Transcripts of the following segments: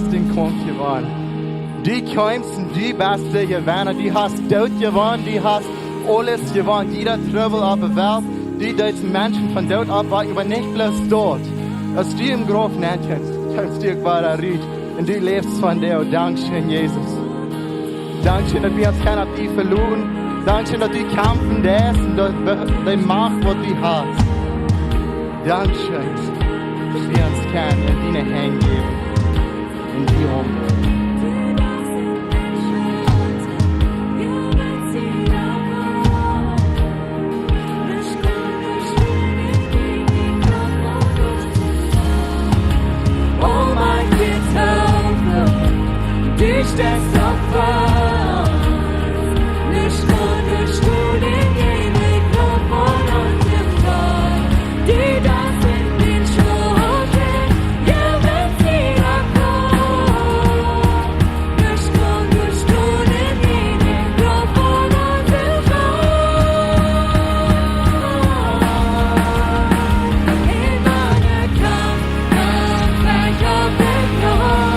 hast den Kampf gewonnen. Die kämpfst, die beste gewonnen, die hast Tod gewonnen, die hast alles gewonnen. Jeder Trübel auf der Welt, die deutschen Menschen von dort ab war, aber nicht bloß dort. Als du im Grab nennt kannst, kannst du weiter rüht und du lebst von dir. Dankeschön, Jesus. Dankeschön, dass wir uns keiner auf die verloren. Dankeschön, dass du kämpfen lässt und dass du machst, was du hast. Dankeschön, dass wir uns kennen in deine Hände geben. In die Umwelt. Du steckst auf was, nicht konntest du den ewig von uns im Tag. Die das in den Schroten, ja wenn sie abkommt. Nicht konntest du den ewig von uns im Tag. In meiner Kampf, ich auf den Grund.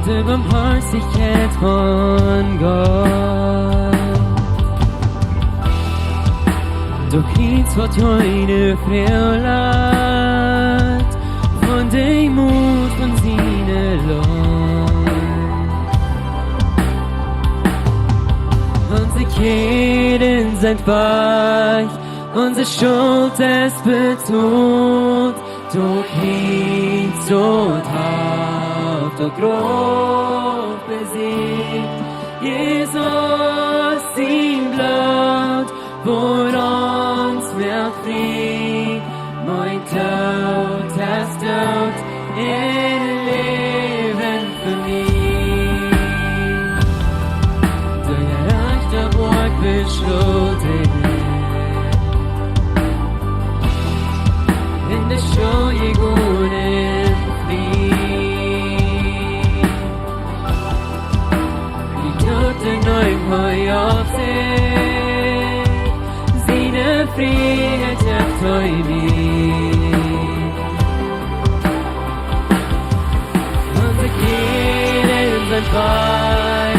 De barmhartigheid van God. Doch iets wat heute vrij laat, van de moed van zijn loon. Onze Ketten sind weich, unsere Schuld ist betont, doch nichts dort auf der Grund besiegt. Jesus, sein Blut, vor uns wird Fried, mein Tod ist Tod, in Leben für mich. Durch ein rechter Burg beschuldigt, in der Schuld im Fried. Die Tote neu heu auf sich, seine Freiheit erfreut mich. Unsere Ketten sind frei,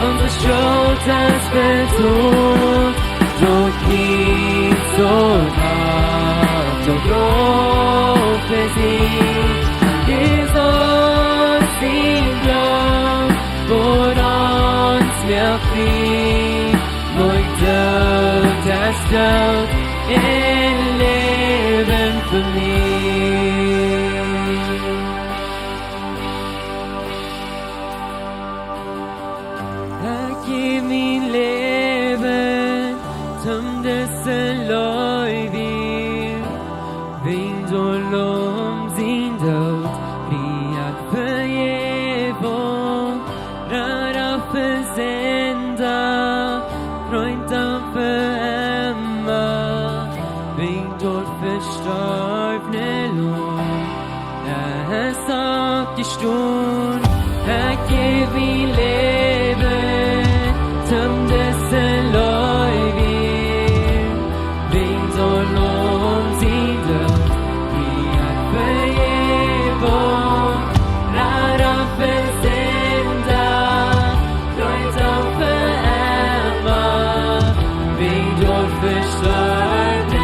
unsere Schuld ist betont, doch nichts dort auf der Grund besiegt. Jesus, sein Blut, vor uns wir Fried, mein Tod ist Tod, in Leben für mich. Gib mein Leben zum dessen Leuwe, wen soll sein Tod, Krieg Vergebung, Rat auf Versender, Freund auf immer, wen dort verstorbene Lohn, ist auf die Stunde, gib mein Leben zum dessen Leuwe, wen soll sein Tod, Krieg Vergebung, Rat auf Versender, Freund auf immer, wen dort verstorbene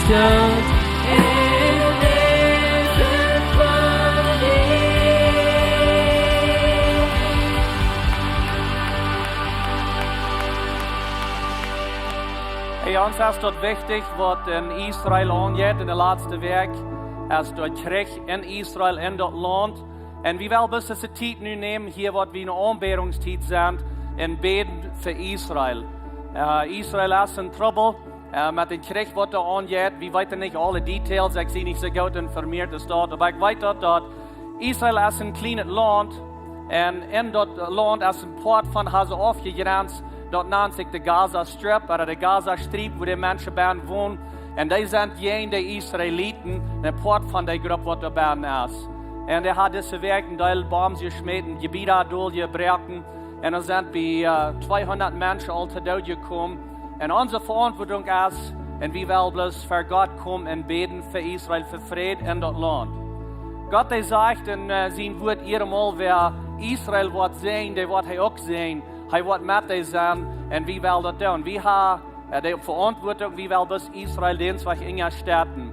stund in diesem Quartier. Hey, uns ist dort wichtig, was in Israel angeht, in der letzten Weg, als dort Krieg in Israel, in dort Land. Und wir wollen bis diese Zeit nu nehmen, hier, was wir in der Anbetungszeit sind, und beten für Israel. Israel ist in Trouble, mit dem Krieg, was da angeht. Wir wissen nicht alle Details, ich sehe nicht so gut informiert ist dort, aber ich weiß dort, Israel ist ein kleines Land, und in dort Land ist ein Port von Hause aufgegrenzt. Dort nennt sich der Gaza-Strip, oder der Gaza-Strip, wo die Menschen wohnen. Und die sind jene die Israeliten, der Port von der Gruppe, die da ist. Und er hat diese Weg in Teil Bombs geschmissen, Gebiete durchgebrochen. Und er sind bei 200 Menschen alte dort gekommen. Und unsere Verantwortung ist, und wir wollen bloß für Gott kommen und beten für Israel, für Frieden in das Land. Gott der sagt in sein Wort einmal, wer Israel wird sehen, der wird auch sehen. Er wird mit dir sein, und wir wollen das tun. Wir haben die Verantwortung, wir wollen bis Israel dienst, in den Städten.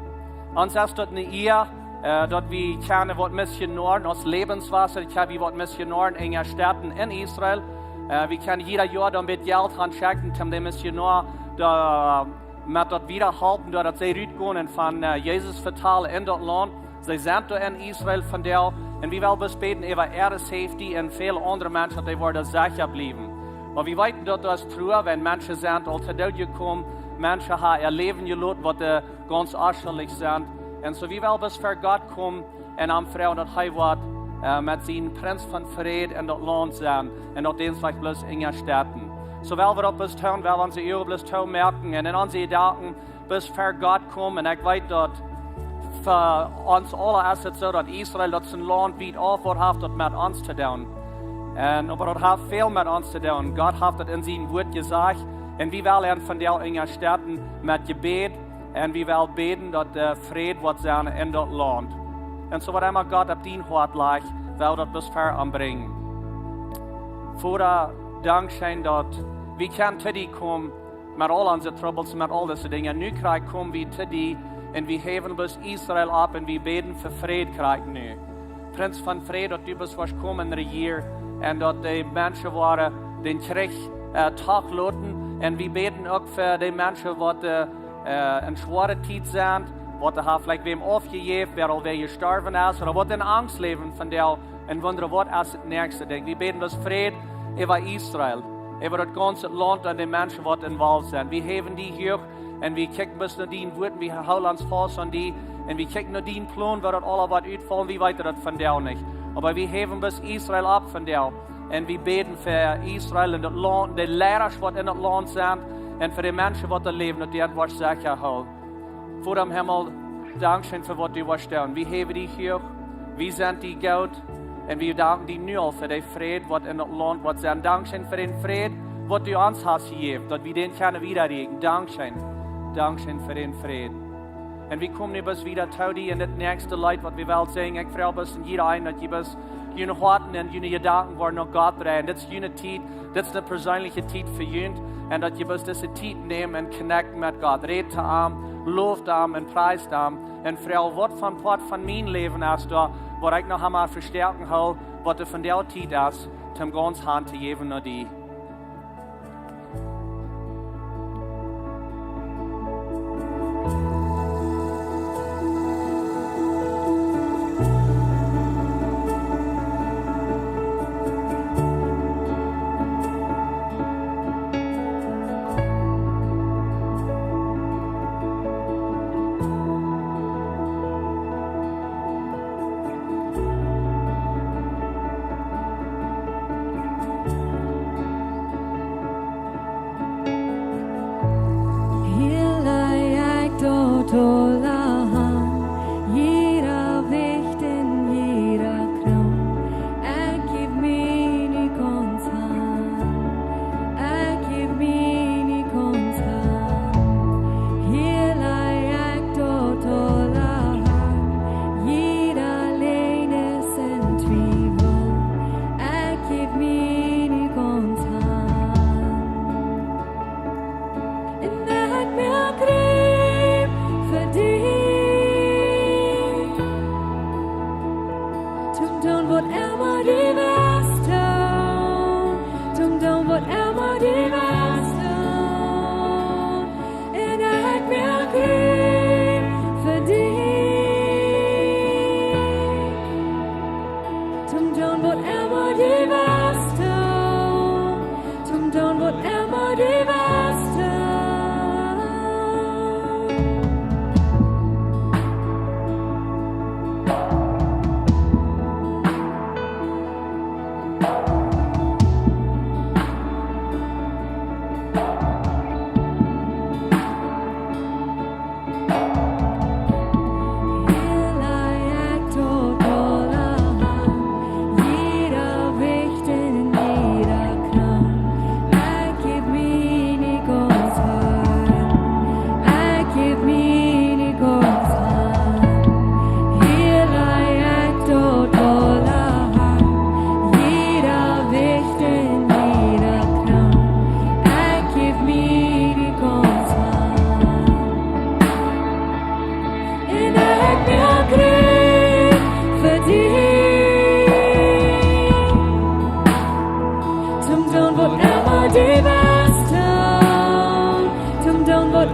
Uns ist dort eine Ehe, dort wir können was missionaren, aus Lebenswasser, wir was missionaren in den Städten in Israel. Wir können jeder Jahr damit Geld anschauen, um den Missionar mit dort wiederhalten, dort sie rausgehen und von Jesus verteilen in das Land. Sie sind da in Israel von der, und wir wollen bis beten über ihre Safety und viele andere Menschen, die werden sicher bleiben. Aber wir wissen dort, dass früher, wenn Menschen sind, alte dort gekommen, Menschen haben ihr Leben gelebt, was ganz anschaulich sind. Und so wir wollen bis für Gott kommen und am Frau, dass er wird mit seinem Prinz von Frieden in das Land sein und dort den vielleicht bloß in den Städten. So wollen wir das tun, weil unsere Ehe bloß tun merken und in unsere Gedanken bis für Gott kommen. Und ich weiß dort, für uns alle ist es so, dass Israel das ein Land weit aufbaut hat, das mit uns zu tun. Aber das hat viel mit uns zu tun. Gott hat das in seinem Wort gesagt. Und wir wollen von der in den Städten mit Gebet und wir wollen beten, dass der Frieden wird sein in das Land. Und so wird immer Gott auf dein Hart leicht, will das bis für anbringen. Vater, Dankeschön, dass wir können zu dir kommen mit all unseren Troubles, mit all diesen Dingen. Nu kommen wir zu dir und wir heben bis Israel ab und wir beten für Frieden nu. Prinz von Frieden, dass du bist was kommen regier und dass die Menschen waren den Krieg Tag lassen. Und wir beten auch für die Menschen, die in schwere Zeit sind, die haben vielleicht wem aufgegeben, wer all wer gestorben ist, oder die in Angst leben von der und wundern, was ist das nächste Ding. Wir beten das Frieden über Israel, über das ganze Land und die Menschen, die involviert sind. Wir heben die hier und wir kicken bis nach den Worten, wir holen uns fast an die und wir kicken nach den Plan, wo das alle was uitfallen, wie weiter das von der nicht. Aber wir heben bis Israel ab von der und wir beten für Israel und das Land, die Lehrer, die in das Land sind und für die Menschen, die da leben und die etwas sicher halten. Vor dem Himmel, Dankeschön für was du was tun. Wir heben dich hier, wir sind die Gott und wir danken dir nur für den Frieden, was in das Land wird sein. Dankeschön für den Frieden, was du uns hast gegeben, dass wir den können widerlegen. Dankeschön. Dankeschön für den Frieden. Und wir kommen nicht bis wieder zu dir in das nächste Leid, was wir wollen sehen. Ich freue mich in jeder ein, dass ihr bis jene Horten und jene Gedanken waren noch Gott drehen. Das ist jene Zeit, das ist eine persönliche Zeit für ihn. Und dass ihr bis diese Zeit nehmen und connecten mit Gott. Redet am, lobt am und preist am. Und Frau, was von Part von meinem Leben ist da, wo ich noch einmal verstärken will, was von der Zeit ist, zum ganz Hand zu geben nach dir.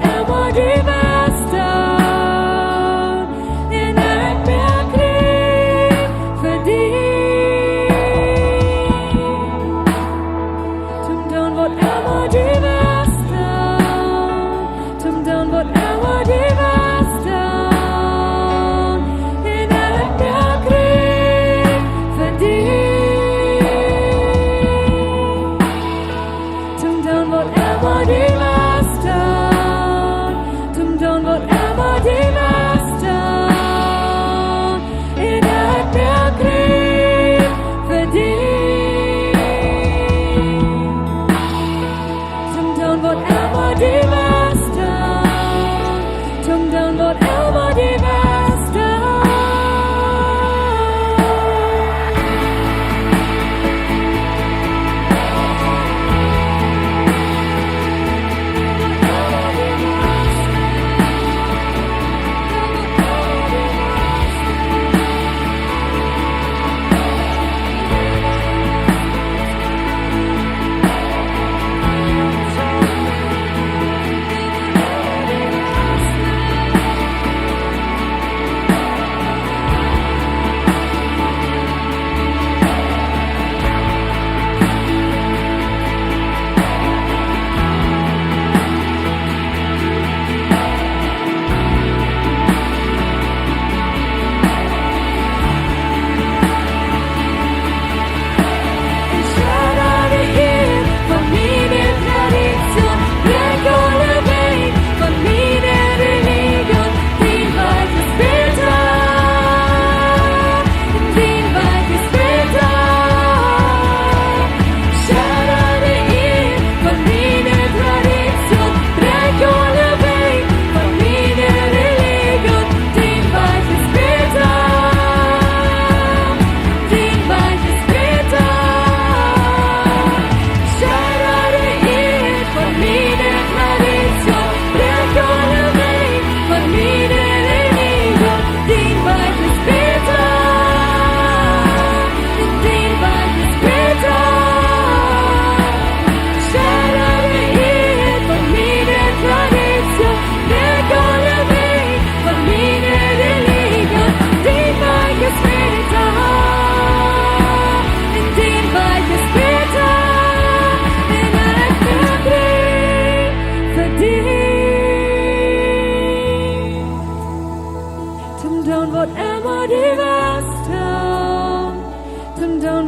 emmer die beste. En ek bekreeg vir die. Tom dan word emmer die beste. Tom dan word emmer die beste. En ek bekreeg vir die. Tom dan word emmer die beste. Tom dan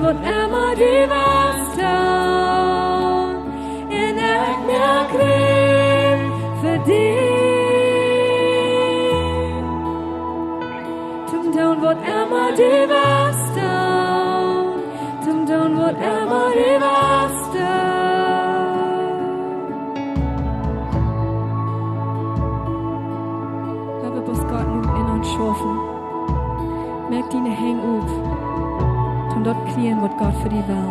word emmer die beste. En ek bekreeg vir die. Tom dan word emmer die beste. Tom dan word emmer die beste. Merk dine hæng op. Tom dort klien wordt God for die vel.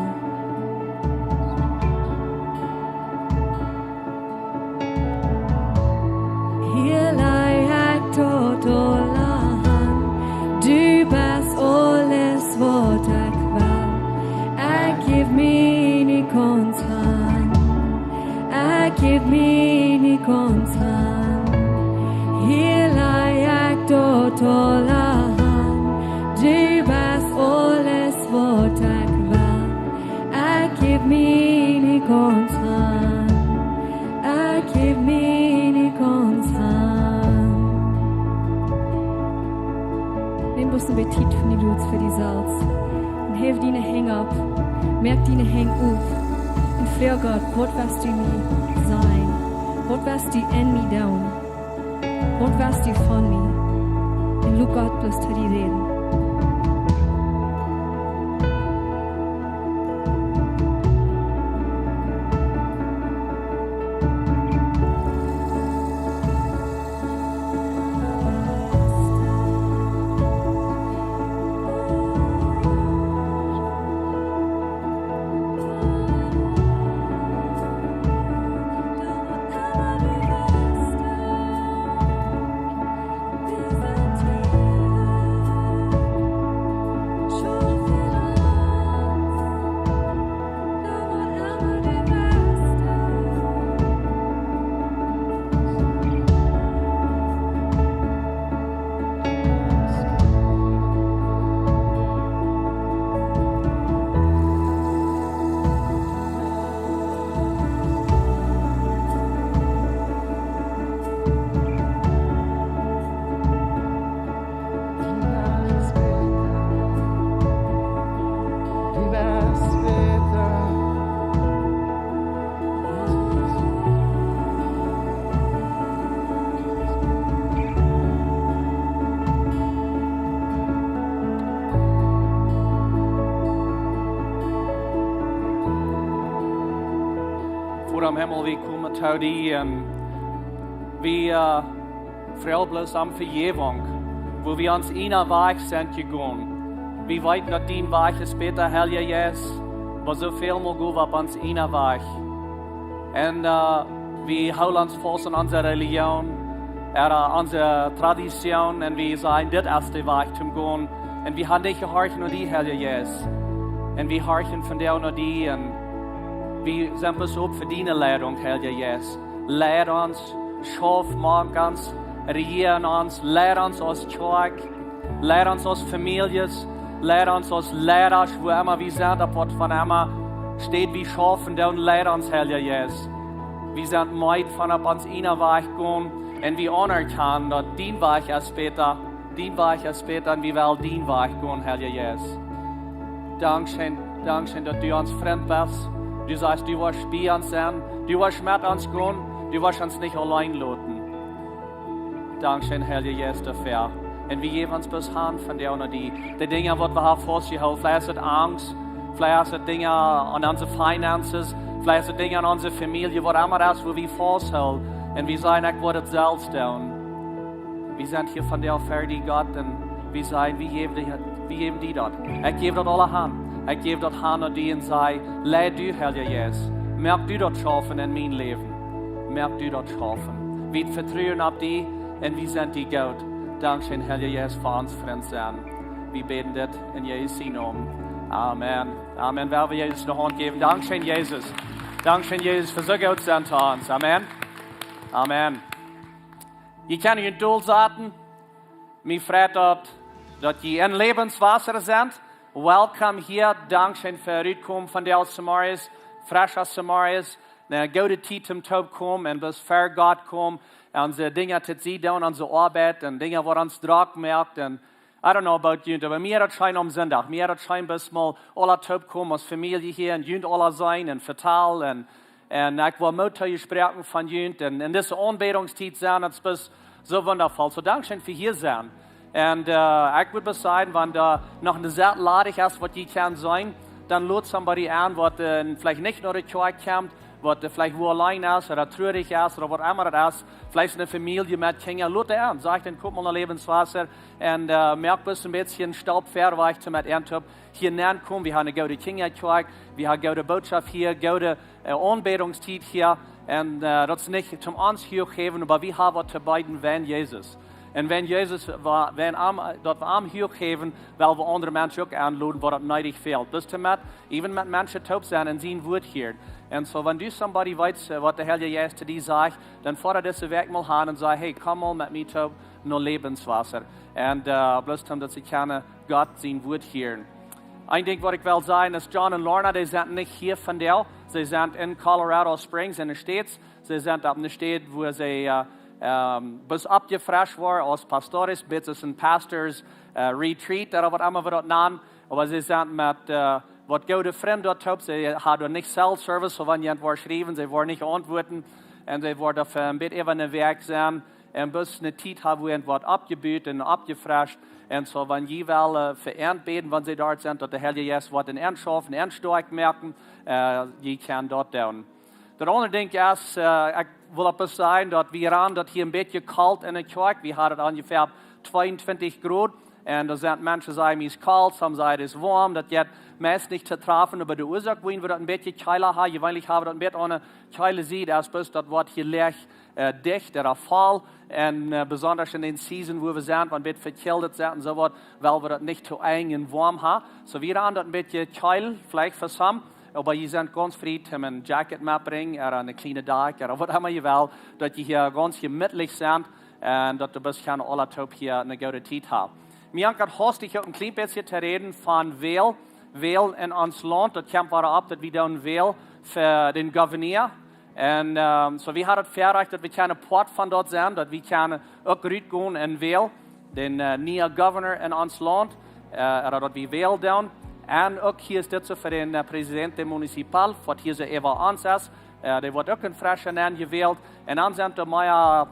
Hier leg jeg tot og land. Du bæs alles vårt jeg kvæl. Jeg giv min i kons hand. Jeg giv min i kons hand. Hier leg jeg tot og land. Du bæs alles vårt jeg kvæl. Jeg giv min i kons hand. Jeg giv min i kons hand. Nimm bloß ein Betit von die Lutz für die Salz. Und heb dine Häng ab. Merk dine Häng auf. Und frag Gott, was wirst du mir sein? Was wirst du in mir down? Was wirst du von mir? Und look Gott bloß zu dir reden. Himmel, wie kommen zu dir und wie freuen bloß am Vergebung, wo wir uns einer Weg sind gegangen. Wie weit noch dein Weg ist später, Herr Jesus, aber so viel mal gut auf uns einer Weg. Und wir holen uns fast an unsere Religion, unsere Tradition, und wir sagen, das ist der Weg zum Gehen. Und wir haben dich gehorchen und die, Herr Jesus. Und wir horchen von dir und die, und wir sind besucht für deine Leitung, Herr Jesus. Leid uns, schaff, mag uns, regieren uns, leid uns als Kirche, leid uns als Familien, leid uns als Lehrer, wo immer wir sind, ab was von immer steht, wie schaffen, und leid uns, Herr Jesus. Wir sind meid von ab uns einer Weg gehen, und wir anerkennen, dass dein Weg ist später, und wir wollen dein Weg gehen, Herr Jesus. Dankeschön, dass du uns fremd bist. Du sagst, du wirst bei uns sein, du wirst mit uns gehen, du wirst uns nicht allein lassen. Dankeschön, Herr Jesus, dafür. Und wir geben uns bis Hand von dir und die Dinge, die wir haben festgehalten. Vielleicht ist es Angst, vielleicht ist es Dinge an unsere Finanzen, vielleicht ist es Dinge an unsere Familie, was immer das, wo wir festhalten. Und wir sagen, ich werde es selbst tun. Wir sind hier von dir fertig, Gott, und wir sagen, wir geben dir das. Ich gebe das alle Hand. Ich gebe das Hand an die und sage, leid du, Herr Jesus. Merk du das schaffen in mein Leben. Merk du das schaffen. Wir vertrauen auf dich und wir sind dir gut. Dankeschön, Herr Jesus, für uns Freund sein. Wir beten das in Jesu Namen. Amen. Amen. Wer will Jesus eine Hand geben? Dankeschön, Jesus. Dankeschön, Jesus, für so gut sein zu uns. Amen. Amen. Ich kann euch durchsagen. Mir freut dass ihr in Lebenswasser sind. Welcome hier. Dankeschön für Rückkommen von der aus Samaris. Frisch aus Samaris. Eine gute Zeit zum Tod kommen und bis für Gott kommen. Unsere Dinge, die sie tun, unsere Arbeit und Dinge, die uns Druck merkt. Und I don't know about you, aber mir hat es schein am Sonntag. Mir hat es schein bis mal alle Tod kommen als Familie hier und Jünd alle sein und verteilen. Und ich will Mutter sprechen von Jünd. Und in dieser Anbetungszeit sein, das ist so wundervoll. So Dankeschön für hier sein. Und ich würde sagen, wenn da noch eine sehr ladig ist, was die kann sein, dann lädt somebody an, was vielleicht nicht nur die Kirche kommt, was vielleicht wo allein ist oder traurig ist oder was immer das ist. Vielleicht eine Familie mit Kindern, lädt an, sagt dann, guck mal nach Lebenswasser und merkt bis ein bisschen Staubfair, weil ich mit Erntup hier näher komme. Wir haben eine gute Kinderkirche, wir haben eine gute Botschaft hier, gute Anbetungszeit hier. Und das ist nicht zum uns hier geben, aber wir haben zu beiden, wenn Jesus. Und wenn Jesus, dat we am hier geven, weil wir andere Menschen auch anladen, wo das neidig fehlt. Dus damit, even mit Menschen taub sein und sein Wort hier. Und so, wenn du somebody weißt, was der Herr Jesus zu dir sagt, dann fordere diese Weg mal an und sag, hey, komm mal mit mir taub, nur Lebenswasser. Und bloß dass sie keine Gott sein Wort hören. Ein Ding, was ich will sagen, ist John und Lorna, die sind nicht hier von der, sie sind in Colorado Springs in den States. Sie sind auf einer Stadt, wo sie bis abgefragt war als Pastores, bis ein Pastors Retreat, oder was immer wir das nennen. Aber sie sind mit was gute Freunde dort haben. Sie hatten nicht Self-Service, so wenn jemand war geschrieben, sie waren nicht antworten. Und sie waren dafür ein bisschen über den Weg sein. Und bis eine Zeit haben wir etwas abgebeten und abgefragt. Und so, wenn sie will für Ernst beten, wenn sie dort sind, dass der Herr Jesus was in Ernst schaffen, Ernst stark merken, sie kann dort tun. Das andere Ding ist, ich will etwas sagen, dass wir haben das hier ein bisschen kalt in der Kirche. Wir hatten ungefähr 22 Grad. Und da sind Menschen, die sagen, es ist kalt, some sagen, es ist warm. Das geht meist nicht zu treffen. Aber die Ursache, wenn wir das ein bisschen keiler haben, gewöhnlich haben wir das ein bisschen eine Keile sieht, ist bis das Wort hier leicht dicht, der Fall. Und besonders in den Season, wo wir sind, wenn wir ein bisschen verkältet sind und so was, weil wir das nicht zu eng und warm haben. So wir haben das ein bisschen keil, vielleicht für some. Aber ihr seid ganz frei, ein Jacket mitbringen, oder eine kleine Decke, oder was immer ihr will, dass ihr hier ganz gemütlich seid und dass du bis keine alle Top hier eine gute Zeit habt. Mir hat hastig ein klein bisschen zu reden von Wähl in uns Land. Das kommt wieder ab, dass wir dann wählen für den Gouverneur. Und so wir haben es fertig, dass wir keine Port von dort sind, dass wir keine auch gehen und wählen den neuen Gouverneur in uns Land, oder dass wir wählen dann. Und auch hier ist das so für den Präsidenten Municipal, was hier so Eva Ansatz, der wird auch ein frischer Mann gewählt. Und dann sind da mehr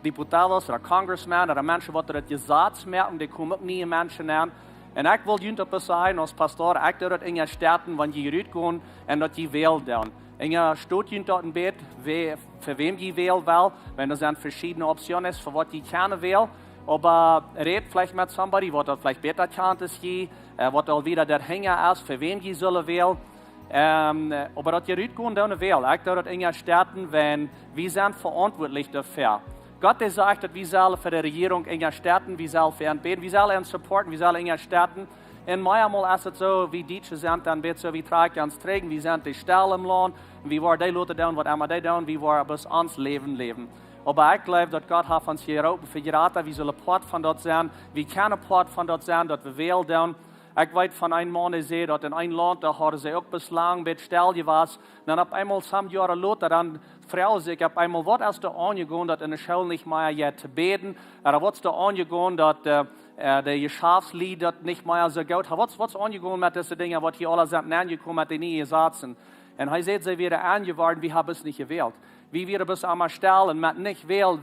Diputados oder Congressmen oder Menschen, die das gesagt merken, die kommen auch nie Menschen an. En ik wil jullie dat zeggen als pastor, ik doe dat in je sterten, wanneer je uitgaan en dat je wel doen. En je stoot jullie dat een beetje, voor wem je wel, wenn er zijn verschiedene opties voor wat je gerne wil. Aber red vielleicht mit somebody, wat dat vielleicht besser kann als je, wat al wieder der Hänger ist, für wen je zullen will. Aber dat je uitgaan doen wil. Ik doe dat in je sterten, wenn wir sind verantwortlich dafür. Gott der sagt, dass wir sollen für die Regierung in ihr Städten, wir sollen für ihn beten, wir sollen ihn supporten, wir sollen in ihr Städten. Und manchmal ist es so, wie Deutsche sind, dann wird so, wie trage uns trägen, wir sind die Stelle im Land, wie war die Leute tun, was immer die tun, wie war bis uns leben. Aber ich glaube, dass Gott hat uns hier oben für geraten, wir sollen Part von dort sein, wir können Part von dort sein, dass wir wählen tun. Ich weiß von einem Mann, der sagt, dass in einem Land, da haben sie auch bislang mit Stell gewesen. Dann auf einmal, some Jahre später, dann fragt sich auf einmal, was ist da angegangen, dass in der Schule nicht mehr jetzt zu beten? Oder was ist da angegangen, dass der Geschäftslied nicht mehr so gut hat? Was angegangen mit diesen Dingen, was hier alle sind angekommen mit den neuen Sätzen? Und er sagt, sie werden angeworden, wir haben es nicht gewählt. Wir werden bis einmal stellen, mit nicht wählen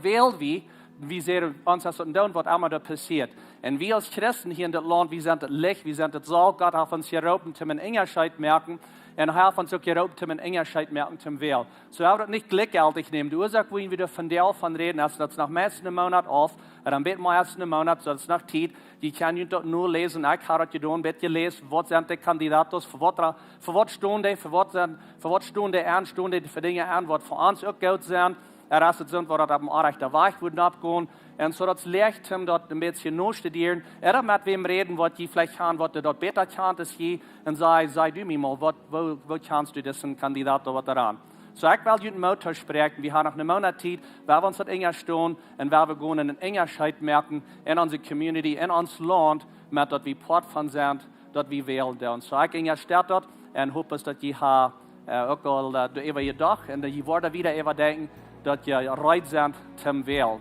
wie sehr uns das tun, was immer da passiert. Und wir als Christen hier in das Land, wir sind das Licht, wir sind das Salz. Gott hat uns gerobt, zum einen Engerscheid merken. Und er hat uns auch gerobt, zum einen Engerscheid merken, zum Wählen. So er wird nicht gleichgültig nehmen. Die Ursache, wo wir wieder von der von reden, ist, dass nach dem ersten Monat auf, oder am besten mal ersten Monat, so dass nach Zeit, die können dort nur lesen. Ich habe das getan, wird gelesen, was sind die Kandidaten, für was Stunde, für was Stunde an, Stunde für Dinge an, was für uns auch gut sind. Ist sind, wo das auf dem rechten Weg würden abgehen. Und so das leicht ihm dort ein bisschen noch studieren. Mit wem reden, was die vielleicht kann, was du dort besser kannst als je. Und sei du mir mal, wo kannst du diesen Kandidaten was daran? So ich will den Motor sprechen. Wir haben noch eine Monat Zeit, weil wir uns das enger stehen und weil wir gehen in den Engerscheid merken, in unsere Community, in unser Land, mit dort wir Port von sind, dort wir wählen. Und so ich enger steht dort und hoffe, dass ihr auch all über ihr Dach und ihr wollt wieder überdenken, dass ihr bereit seid zum Wählen.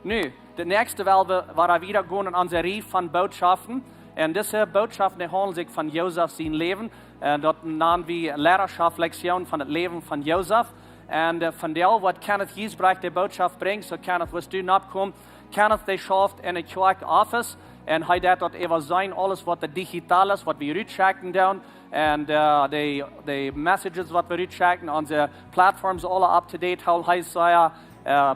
Nu, de nächste war wieder gehen in unsere Reihe von Botschaften. Und diese Botschaften handeln sich von Josef sein Leben. Dort nennen wir Lehrerschaft, Lektion von dem Leben von Josef. Und von der, was Kenneth Giesbrecht die Botschaft bringt, so Kenneth, was du nachkommst, Kenneth, der schafft in der Kirche Office. Und er hat dort eben sein, alles, was digital ist, was wir rückchecken tun. Und die Messages, was wir rückchecken, unsere Plattforms alle up to date, heißt sehr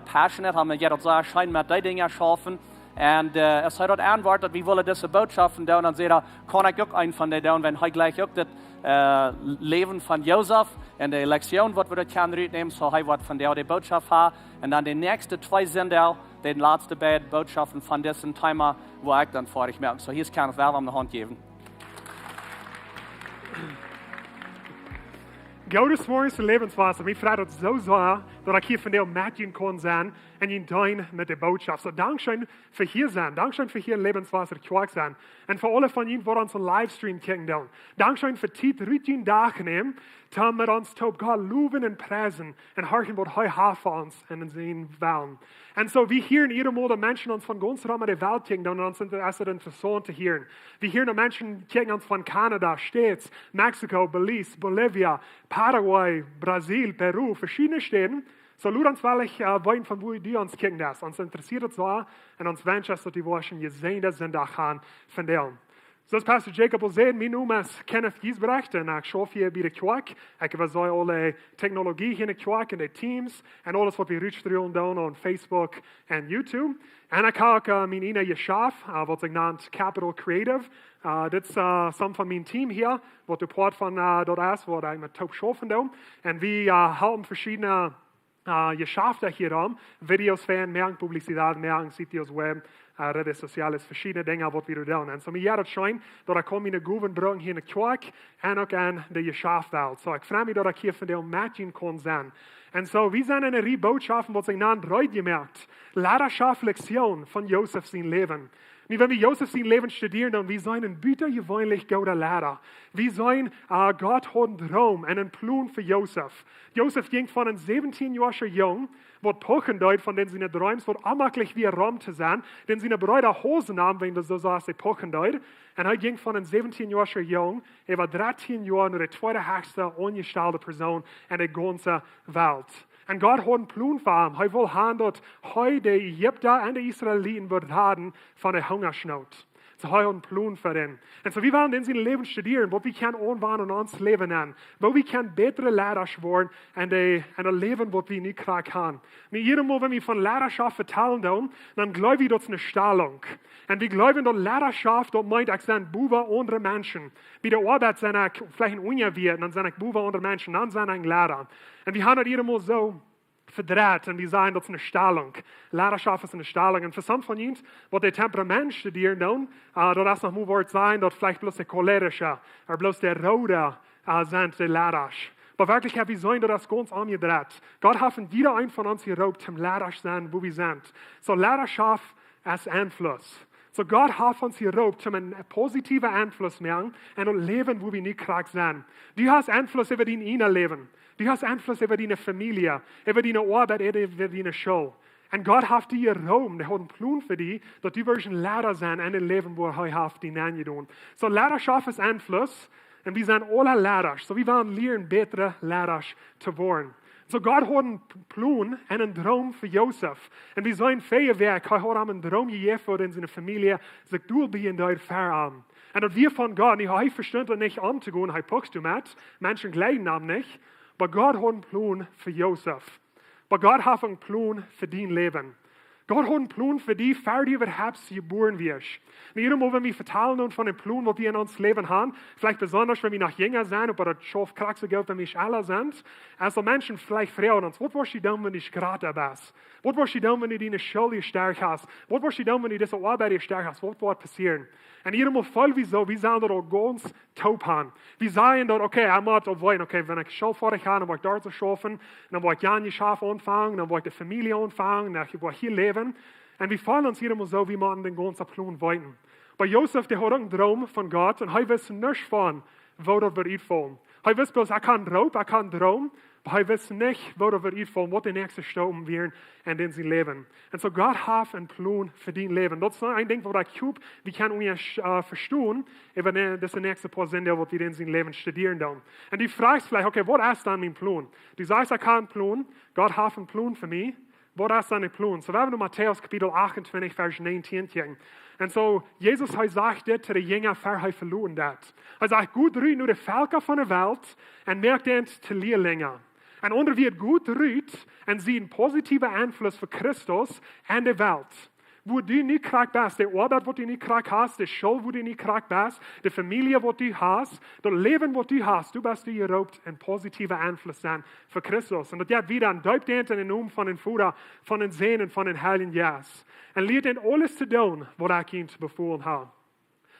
passionate, haben wir jetzt sehr schein mit die Dinge schaffen. Und es hat dort antwortet, wir wollen diese Botschaften tun. Und sagt, kann ich auch einen von denen tun, wenn ich gleich auch das Leben von Josef und die Lektion, was wir dort können nehmen, so ich was von der die Botschaft haben. Und dann die nächsten 2 sind auch die letzten beiden Botschaften von diesem Thema, wo ich dann fertig merke. So hier ist Kenneth, wer an der Hand geben. Gottes morgens Lebenswasser. Mich freut es so sehr, dass ich hier von dir mitgehen kann sein und ihn dein mit der Botschaft. So Dankeschön für hier sein. Dankeschön für hier Lebenswasser Quark sein. Und für alle von Ihnen, die uns einen Livestream kicken. Dankeschön für die Routine Tag nehmen, die mit uns Gott loben und preisen und horchen, was er hat für uns und in seinen Wellen. Und so, wir hören jede Mal Menschen uns von ganz Raum der Welt kicken und uns interessant zu hören. Wir hören Menschen kicken uns von Kanada, States, Mexiko, Belize, Bolivia, Paraguay, Brasil, Peru, verschiedene Städten. So, lud uns wirklich wollen, von wo die uns kicken das. Uns interessiert es so und uns wünschen, dass die Waschen gesehen sind, da kann von denen. So, als Pastor Jacob will sehen, mein Name ist Kenneth Giesbrecht und ich arbeite hier bei der Kirche. Ich habe alle Technologie hier in der Kirche und die Teams und alles, was wir rüberstellen auf Facebook und YouTube. Und ich habe auch mein eigenes Geschäft, was sich nennt Capital Creative. Das ist some von meinem Team hier, was der Part von dort ist, wo ich mit Top schaffen will. Und wir haben verschiedene Geschäfte hier rum, Videos fan, mehr Publizität, mehr Sitios Web, redes sociales, verschiedene Dinge, was wir tun. Und so mir jeder scheint, dass ich komme in den Gouvern bringen hier in der Kirche und auch in der Geschäftswelt. So ich freue mich, dass ich hier von dem Matching kann sein. Und so, wir sind in einer Botschaften, was ich nannt, gemerkt. Lehrerschaft, Lektion von Josef sein Leben. Und wenn wir Josef sein Leben studieren, dann wir sind ein bitter gewöhnlich guter Lehrer. Wir sind Gott hat einen Traum, einen Plan für Josef. Josef ging von einem 17-jährigen Jungen, was pochen deut von den seine Träumen, wird amaglich wie Rom zu sein, denn seine Brüder Hosen haben, wenn das so sagt, sie pochen deut. Und er ging von einem 17-jährigen Jungen, er war 13 Jahre nur die zweite höchste ungestellte Person in der ganzen Welt. Und Gott hat einen Plan für ihn. Er will haben, dass heute die Ägypter und die Israeliten wird haben von der Hungersnot. So har een plan voor hen. En zo, wie willen in zijn leven studeren, wat we kunnen aanwenden in ons leven aan. Waar we kunnen betere leiders worden en een leven wat we niet graag gaan. Maar iedere keer, wenn we van leiderschap vertellen, dan geloven we dat is een stelling. En we geloven dat leiderschap, dat meint, ik zijn boven andere mensen. Bij de arbeid zijn ik vielleicht een ongeveer, dan zijn ik boven andere mensen, dan zijn ik een leider. En we gaan het iedere keer zo verdraaid en we zeggen dat is een stelling. Leiderschap is een stelling. En voor sommige van jullie, wat de temperament studieren doen, dat is nog moet worden zijn dat vielleicht bloß de cholerische, of bloß de rode zijn de leiders. Maar werkelijk hebben we zijn dat is ganz omgedraaid. God heeft jeder een van ons geroepen om leiders zijn, wo we zijn. So leiderschap is invloed. So God heeft ons geroepen om een positieve invloed te maken en een leven wo we niet graag zijn. Du hast invloed over die ene leven. Du hast invloed over die familie, over die arbeid, over die school. En God heeft die geroepen, hij heeft een plan voor die, dat die een leider zijn in het leven waar hij heeft die aangedaan. So leiderschap is invloed en we zijn alle leiders. So we willen leren betere leiders te worden. So God had een plan en een droom voor Jozef. En we zijn veel werk. Hij had hem een droom gegeven voor in zijn familie. Zich doel bij en daar ver aan. En dat wir van God, hij verstond het niet om te gaan. Hij pokst met. Mensen glijden hem niet. Maar God had een plan voor Jozef. Maar God heeft een plan voor die leven. God hat einen Plan für die, für die überhaupt geboren wirst. Und jedes Mal, wenn wir vertellen von dem Plan, was wir in uns Leben haben, vielleicht besonders, wenn wir noch jünger sind, oder das schafft krass Geld, wenn wir schneller sind, also Menschen vielleicht fragen uns, was willst du tun, wenn du gerade bist? Was willst du tun, wenn du deine Schule stark hast? Was willst du tun, wenn du diese Arbeit stark hast? Was wird passieren? Und jedes Mal voll wie so, wir sind da auch ganz taub haben. Wir sagen dort, okay, ich muss aufweichen, okay, wenn ich Schule fertig habe, dann will ich dort zu schaffen, dann will ich Jan Schaf anfangen, dann will ich die Familie anfangen, dann will ich hier leben. Und wir fallen uns jedes Mal so, wie man den ganzen Plan weiten. Bei Josef, der hat einen Traum von Gott und er weiß nicht von, wo das wird fallen. Er weiß bloß, er kann Traum, aber er weiß nicht, wo das wird fallen, was der nächste Sturm wird in sein Leben. Und so Gott hat einen Plan für dein Leben. Das ist ein Ding, wo ich glaube, wir können uns verstehen, über das nächste paar Sender, was wir in sein Leben studieren dann. Und du fragst vielleicht, okay, was ist dann mein Plan? Du sagst, er kann einen Plan, Gott hat einen Plan für mich. Was ist sein Plan? So, wir haben Matthäus Kapitel 28, Vers 19 gehen. Und so, Jesus, sagt dit zu den Jüngern, er verloren dat. Er sagt, gut ruht nur die Völker von der Welt und merkt den zu Lehrlinge. Und onder wie het gut ruht und sie einen positiven Einfluss für Christus in der Welt. Wo du nicht krank bist, die Arbeit, wo du nicht krank hast, die Schule, wo du nicht krank bist, die Familie, wo du hast, das Leben, wo du hast, du bist dir geroepen, ein positiver Einfluss sein für Christus. Und das hat wieder ein Deutend in den Namen von den Vater, von den Sehnen, von den Heiligen Geist. Und lehrt ihn alles zu tun, was ich ihm befohlen habe.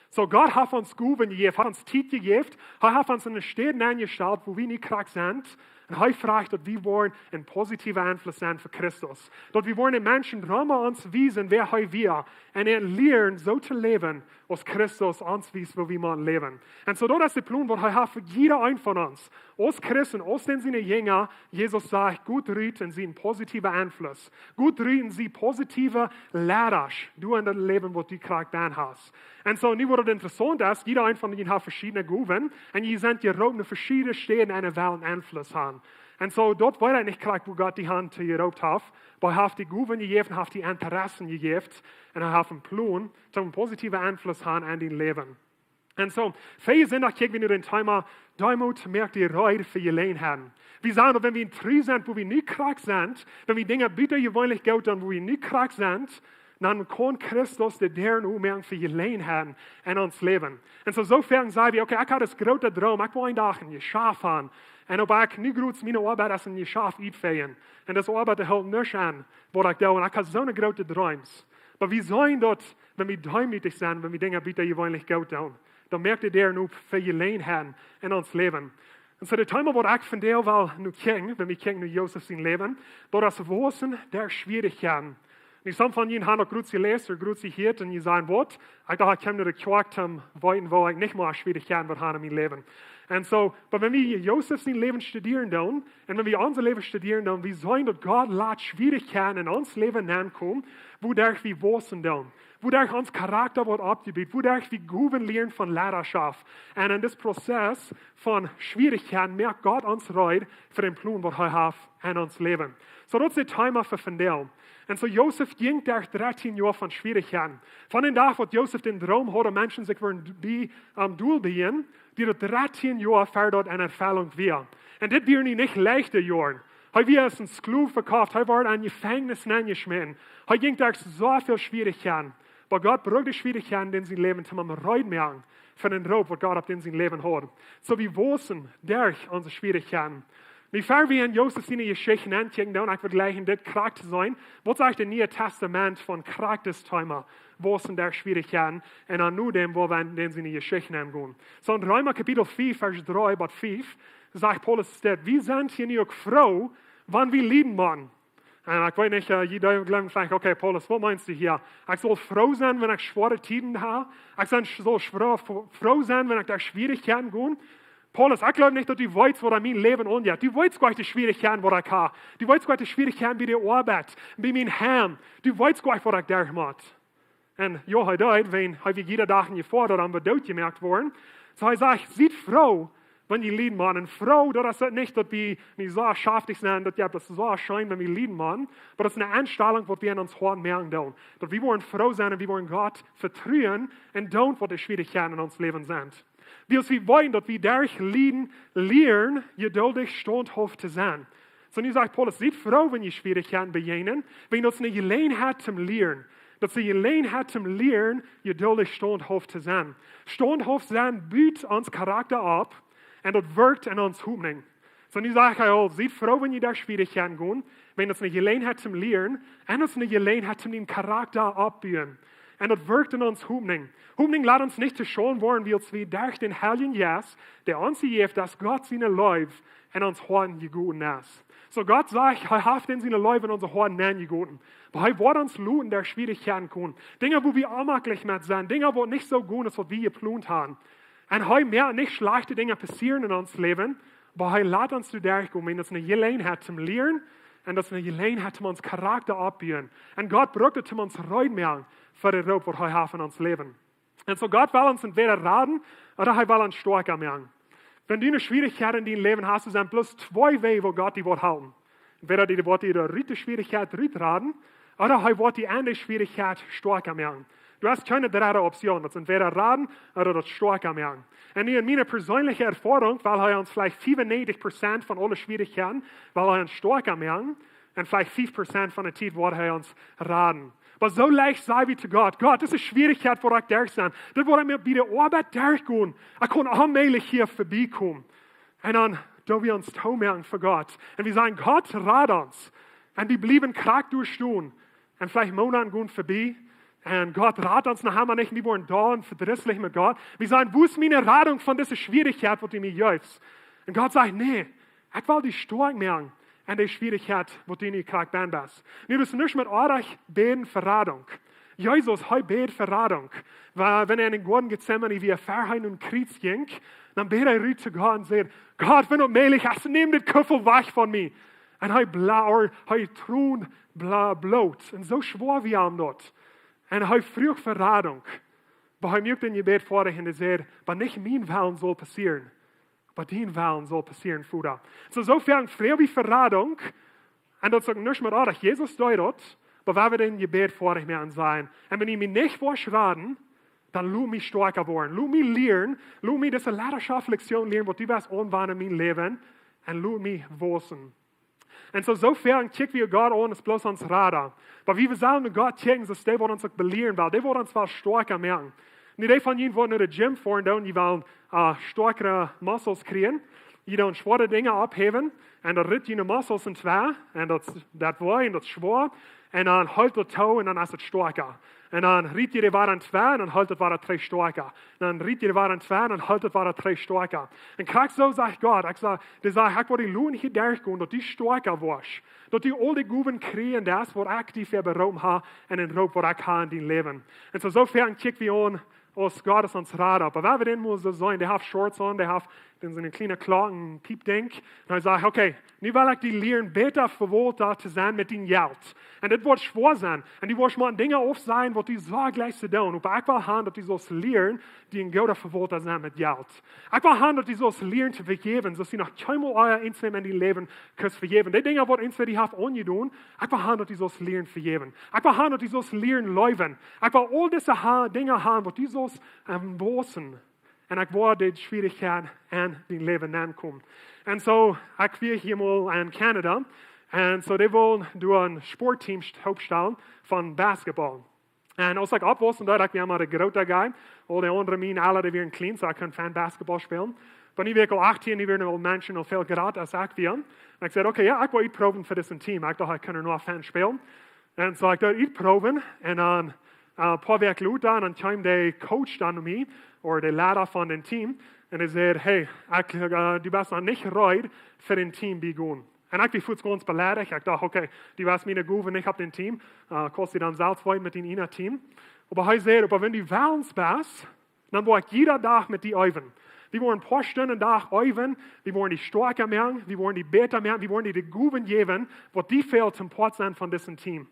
So Gott hat uns Gaben gegeben, hat uns Zeit gegeben, er hat uns in den Städten eingestellt, wo wir nicht krank sind. Und er fragt, dass wir wollen ein positiver Einfluss sein für Christus. Dass wir wollen den Menschen uns wiesen, wer er wir. Und lernen, so zu leben, als Christus uns wies, wo wir mal leben. Und so das ist der Plan, was er hat für jeder einen von uns. Als Christen, als den seine Jünger, Jesus sagt, gut rüten sie einen positiven Einfluss. Gut rüten sie positive Lehrer, du in deinem Leben, was du krank ben hast. Und so, nu wordt het interessant ist, jeder ein von ihnen hat verschiedene Gaben und ihr seid geroepen in verschiedene Städten eine Welt Einfluss haben. Und so, dort war er nicht klar, wo Gott die Hand geroepen hat, aber er hat die Gaben gegeben, hat die Interessen gegeben und er hat einen Plan, um einen positiven Einfluss haben in dein Leben. Und so, viele sind auch, wenn wir den Thema Demut merkt die Reue für ihr Leben haben. Wir sagen, wenn wir in Trü sind, wo wir nicht krank sind, wenn wir Dinge bitte gewöhnlich Geld tun, wo wir nicht krank sind, dann kann Christus de deren Umgang für ihr Leben haben in ons Leben. Und so sofern sagen wir, okay, ich habe das große Traum, ich will einen Tag in je Schaf haben. Und ob ich nicht gut meine Arbeit als in je Schaf uitveen. Und das Arbeit hält nicht an, was ich tue. Und ich habe so eine große Träume. Aber wir sollen dort, wenn wir demütig sind, wenn wir Dinge bitte gewöhnlich Geld tun, dann merkt ihr deren für ihr Leben haben in ons Leben. Und so der Thema, was ich von der will, nu kijken, wenn wir kijken naar Jozef zijn Leben, das ist Waussen, der Schwierichkjeiten. En some van jullie hebben ook goed gelezen, goed gehoord en je zijn wat. Ik dacht, ik heb naar de kerk om weten, waar ik niet meer Schwierigkeiten wil hebben in mijn leven. En so, maar wenn wir Jozef zijn leven studieren dan, en wenn wir unser Leben studieren dan, wir sollen dat God laat Schwierigkeiten in ons leven aankomen, wo wir Waussen dan. wo derch ons Charakter wordt abgebiet, wo derch wie Guven lernen von Leidenschaft. Und in das Prozess von Schwierigkeiten merkt Gott uns reut für den Plan, was er hat in uns Leben. So das ist der Thema für Vandel. Und so Josef ging durch 13 Jahre von Schwierigkeiten. Von den Tag, wo Josef den Traum hatte, Menschen sich am Doel begehen, die 13 Jahre verdort eine Erfüllung wir. Und das wären nicht leichte Jahre. Er war als ein Sklav verkauft, er war in Gefängnis hineingeschmissen. Er ging durch so viele Schwierigkeiten. Aber Gott braucht die Schwierigkeiten, die sie leben, zum Reut merken für den Raub, was Gott auf den sie leben hat. So wie Waussen durch unsere Schwierigkeiten. Wie fair wir in Josef seine Geschichten angucken, dann vergleichen, das Charakter sein. Was sagt das Neue Testament von Charakterthema? Waussen durch Schwierigkeiten und an nur dem, wo wir in den seine Geschichten angehen. So in Römer Kapitel 4, Vers 3, bis 5, sagt Paulus, wir sind hier nicht froh, wann wir lieben wollen. Und ich weiß nicht, jeder glaubt vielleicht, okay, Paulus, was meinst du hier? Ich soll froh sein, wenn ich schwere Tiden habe. Ich soll froh sein, wenn ich durch Schwierigkeiten gehe. Paulus, ich glaube nicht, dass du weißt, was mein Leben angeht. Du weißt gar nicht die Schwierigkeiten, die ich habe. Du weißt gar nicht die Schwierigkeiten bei der Arbeit, bei meinem Heim. Du weißt gar nicht, was ich durchmache. Und ja, er dort, wenn jeder Tag gefordert und wir dort gemerkt worden. So er sagt, seid froh, wenn die lieben man. Und froh, dass das nicht, dass wir nicht so schaftig sind, dass das so erscheint, wenn wir lieben man. Aber das ist eine Einstellung, die wir in uns Horn merken dürfen. Dass wir wollen froh sein und wir wollen Gott vertrauen und tun, was die Schwierigkeiten in uns Leben sind. Wir wollen, dass wir durch Lieden lernen, geduldig standhaft zu sein. So, und ich sage, Paulus, seid froh, wenn ihr Schwierigkeiten begegnen, wenn das eine Gelegenheit zum Lernen. Dat ze je Gelegenheit zum Lernen, geduldig standhaft zu sein. Standhaft sein bietet uns Charakter ab und das wirkt in uns Hoffnung. So, ich sage, seid froh, wenn ihr durch Schwierigkeiten gehen, wenn das eine Gelegenheit zum Lernen und das eine Gelegenheit zum den Charakter abbauen. Und das wirkt in uns Hoffnung. Hoffnung lässt uns nicht zu schauen wollen, wie wir durch den Heiligen Geist, der uns gibt, dass Gott seine Leib in uns Horn gegeben ist. So Gott sagt, er hat in seine Leib in unsere Horn gegeben. Aber er wird uns luten, der Schwierigkeiten kommen. Dinge, wo wir unmöglich mit sind. Dinge, wo nicht so gut ist, was wir geplant haben. Und er merkt nicht schlechte Dinge passieren in uns Leben, aber er lässt uns durchgehen, wenn es eine Gelegenheit zum Lernen und das eine Gelegenheit, um uns Charakter abbauen. Und Gott braucht es, um uns Reut merken für den Raub, was er hat in uns Leben. Und so Gott will uns entweder raten, oder er will uns stärker merken. Wenn du eine Schwierigkeit in deinem Leben hast, sind bloß zwei Wege, wo Gott die wird halten. Entweder die wird die dritte Schwierigkeit raten, oder er wird die andere Schwierigkeit stärker merken. Du hast keine dritte Option. Das ist entweder raten oder das stärker merken. Und in meiner persönlichen Erfahrung, weil er uns vielleicht 95% von allen Schwierigkeiten, weil er uns stärker merken, und vielleicht 5% von der Zeit wird er uns raten. Aber so leicht sei wie zu Gott. Gott, das ist eine Schwierigkeit, wo ich durch sein. Das wird mir bei der Arbeit durchgehen. Ich kann allmählich hier vorbeikommen. Und dann, da wir uns merken für Gott. Und wir sagen, Gott, rat uns. Und wir bleiben krank durchstehen. Und vielleicht Monate gehen vorbei. Und Gott rat uns nachher mal nicht. Wir wollen da und verdrisslich mit Gott. Wir sagen, wo ist meine Ratung von dieser Schwierigkeit, die mir hilft? Und Gott sagt, nee, ich will die stark merken. Und die Schwierigkeit, wo du nicht krank bist. Wir müssen nicht mit euch beten für Ratung. Jesus, heute betet für Ratung. Weil, wenn in den Garten Gethsemane wie Verheim und Kreuz ging, dann betet zu Gott und sagt, Gott, wenn du mählich hast, nimm den Köffel weg von mir. Und er trun blut. Und so schwor wir ihm dort. Und er fragt für Ratung. Aber er möchte den Gebet vor dich und er sagt, aber nicht mein Willen soll passieren. Aber dein Willen soll passieren, Bruder. So fern frei wie Verradung. Und das sagt nicht mehr, dass Jesus dort, aber wenn wir den Gebet vor dich mehr sein. Und wenn ich mich nicht raten, dann lass mich stärker werden. Lass mich lernen, lass mich diese Leidenschaftslektion lernen, was du wirst anwenden in meinem Leben. Und lass mich wachsen. Und so fern kicken wir Gott an, ist bloß uns Radar. Aber wie wir sagen, mit Gott kicken, ist der, der uns belehren will. Der wird uns was stärker merken. Nicht die von ihnen wollen in den Gym fahren, die wollen stärkere Muskeln kriegen. Die wollen schwere Dinge abheben. Und dann ritt ihre Muskeln in zwei. Und das war und das schwer. Und dann hält das Toe und dann ist es stärker. Und dann ritt ihre Waren in zwei und dann hält das Waren drei stärker. Und dann ritt ihre Waren in zwei und dann hält das Waren drei stärker. Und gerade so sagt Gott, ich will die Lohn hier durchgehen, dass die stärker wirst. Dass die all die Guben kriegen, das, was ich die für Raum habe und den Raum, was ich habe in dein Leben. Und so sofern kicken wir an, aus Gott ist uns Rat ab. Aber wenn wir den muss so sein, der hat Shorts an, der hat in so eine kleine Klocken, Piepding. Und ich sage, okay, nu will ich die lernen, besser verwaltet zu sein mit dem Geld. Und das wird schwer sein. Und die wird mal Dinge auf sein, die so gleich zu tun. Und ich will haben, dass die so lernen, die in guter verwaltet sein mit Geld. Ich will haben, dass die so lernen zu vergeben, dass sie noch keinmal euer Einzelnen in die Leben können vergeben. Die Dinge, die uns die haben angetan, ich will haben, dass die so lernen vergeben. Ich will haben, dass die so lernen leben. Ich will all diese Dinge haben, die so Waussen. Und ich werde die Schwierigkeiten in dein Leben ankommen. Und so, ich war hier mal in Kanada. Und so, die wollen durch ein Sportteam aufstellen von Basketball. Und als ich abwusste, dachte ich, wir haben einen großen Guy. All die anderen Minen, alle, die waren klein, so ich konnte kein Basketball spielen. Aber ich war 18, die waren Menschen noch viel gerade als ich war. Und ich sagte, okay, ja, ich will proben für diesen Team. Ich dachte, ich kann nur Fan spielen. Und so, ich dachte, proben. Und dann ein paar Wochen später, dann kam der Coach dann zu mir, oder der Leiter von dem Team, und er sagte, hey, du bist noch nicht bereit für den Team begonnen. Und ich war ganz beleidigt. Ich dachte, okay, du warst mir gut, wenn ich habe den Team, kostet dann Salzwein mit dem einen Team. Aber er sagte, aber wenn du willst bist, dann will ich jeden Tag mit dir üben. Wir wollen ein paar Stunden Tag üben, wir wollen die Stärke merken, wir wollen die Beter merken, wir wollen die Guben geben, was die fehlt zum Part sein von diesem Team.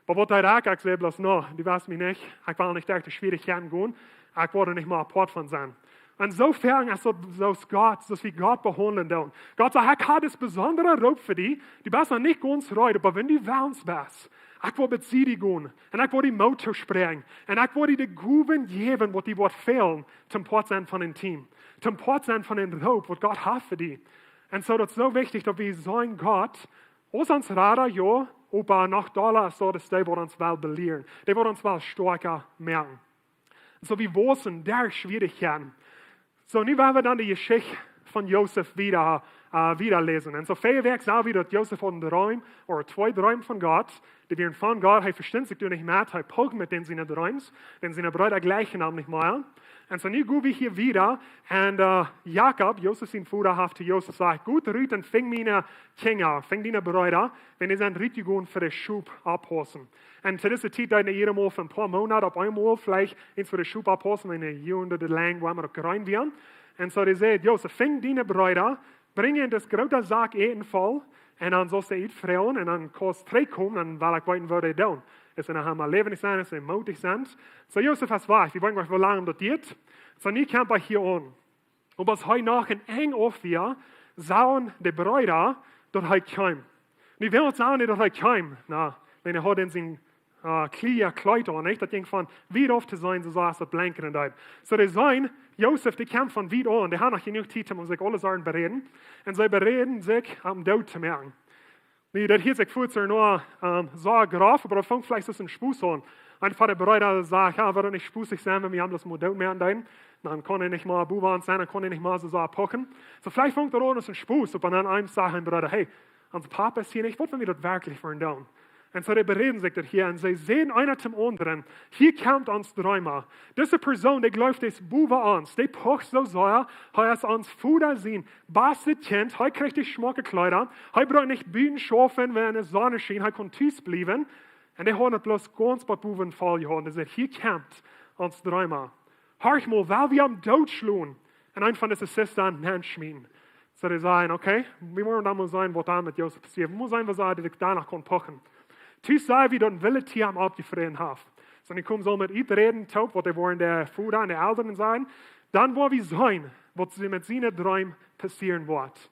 Aber was ich sage bloß, no, du weißt mich nicht, ich will nicht durch die Schwierigkeiten gehen, ich wollte nicht mal ein Part von sein. Insofern ist das Gott, dass wir Gott behandeln dürfen. Gott sagt, ich habe das besondere Raub für dich, die bist noch nicht ganz reut, aber wenn du willst bist, ich will mit dir gehen, und ich will die Motor sprengen, und ich will dir die Guben geben, was die fehlen, zum Part sein von dem Team, zum Part sein von dem Raub, was Gott hat für dich. Und so, das ist so wichtig, dass wir sagen, Gott, aus uns Radar, ja, aber noch da ist so, dass die uns wel belehren. Die uns wel stärker merken. So wie Waussen, derch Schwierichkjeiten. So, nu werden wir dann die Geschichte von Josef wieder lesen. Und so feierwerk sagen wir, dass Josef hat einen Traum, oder 2 Träume von Gott, die werden von Gott, er versteht sich nicht mehr, er pocht mit den seinen Träumen, denn seine Brüder gleichen Namen nicht mehr. Und so nu gehen wir hier wieder, und Jakob, Josef sein Vater, hat zu Josef gesagt, gut, Ruth, dann fing meine Kinder, fing deine Brüder, wenn sie sind richtig gehen für den Schub abhosen. Und zu dieser Zeit, dann jeder Mal für ein paar Monate, auf einmal vielleicht eins für den Schub abhosen, wenn die Jahrhunderte lang, wo wir noch gerein werden. Und so, die sagt, Josef, fing deine Brüder, bring in das große Sack Eten voll, und dann sollst du Eten freuen, und dann kannst du 3 kommen, und weil ich weiten würde, tun. Es sind einmal lebendig sein, es sind mutig sein. So, Josef, was war ich? Wir wollen euch wie lange das geht. So, nie kommt er hier an. Und was heute nach in eng auf wir, sahen die Brüder, dass er kam. Wir werden uns sagen, dass er kam. Na, wenn er hat in sein clear Kleid an, nicht? Das ging von weit auf zu sein, so saß das Blanken da. So, die sagen, Josef, die kam von weit an, die haben noch genug Zeit, um sich alle Sachen bereden. Und sie bereden sich, am Tod zu merken. Nee, das hier sich vorher nur so graf, aber das fängt vielleicht so ein Spuß an. Einfach der Bruder sagt, ja, wird nicht spußig sein, wenn wir haben das Modell mehr an dein. Dann kann er nicht mal Buban sein, dann kann er nicht mal so pochen. So vielleicht fängt er an, das ein Spuß, und dann einem sagt ein Bruder, hey, unser Papa ist hier nicht, was wenn wir das wirklich für ihn tun? Und so, die bereden sich das hier, und sie sehen einer zum anderen, hier kommt uns Träumer. Diese Person, die läuft das Buben an, die pocht so sehr, er ist uns Futter sehen, bastet Kind, er kriegt die schmucke Kleider, er braucht nicht Bühnen schaffen, wenn die Sonne schien, er kann tief bleiben. Und er hat bloß ganz bei Buben voll gehabt, und er sagt, hier kommt uns Träumer. Hörch mal, weil wir am Tod schlagen, und ein von diesen Sistern Mensch schmieden. So, die sagen, okay, wir wollen da mal sein, was da mit Josef passiert. Wir müssen sein, was er danach kann pochen. Tu sei, wie du ein Wille Tier am abgefreien hast. So, ich komme so mit ihm reden, taub, was er wollen der Vater und der Eltern sein. Dann wollen wir sein, was sie mit seinen Träumen passieren wird.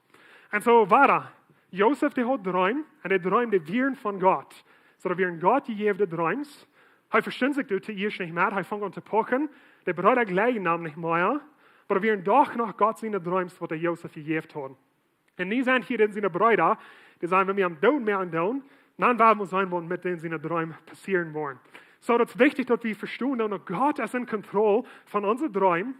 Und so war er. Josef, der hat Träume, und der Träume, die wären von Gott. So, da wären Gott gegebene Träume. Er versteht sich durch die nicht mehr, er fängt an zu pochen. Der Bruder gleichen Namen nicht mehr. Aber wir wären doch noch Gott seine Träume, was der Josef gegeben hat. Und nie sind hier seine Brüder, die sagen, wenn wir am Tod mehr tun, dann werden wir sein, was mit denen seine Träume passieren wollen. So, das ist wichtig, dass wir verstehen, dass Gott ist in Kontrolle von unseren Träumen,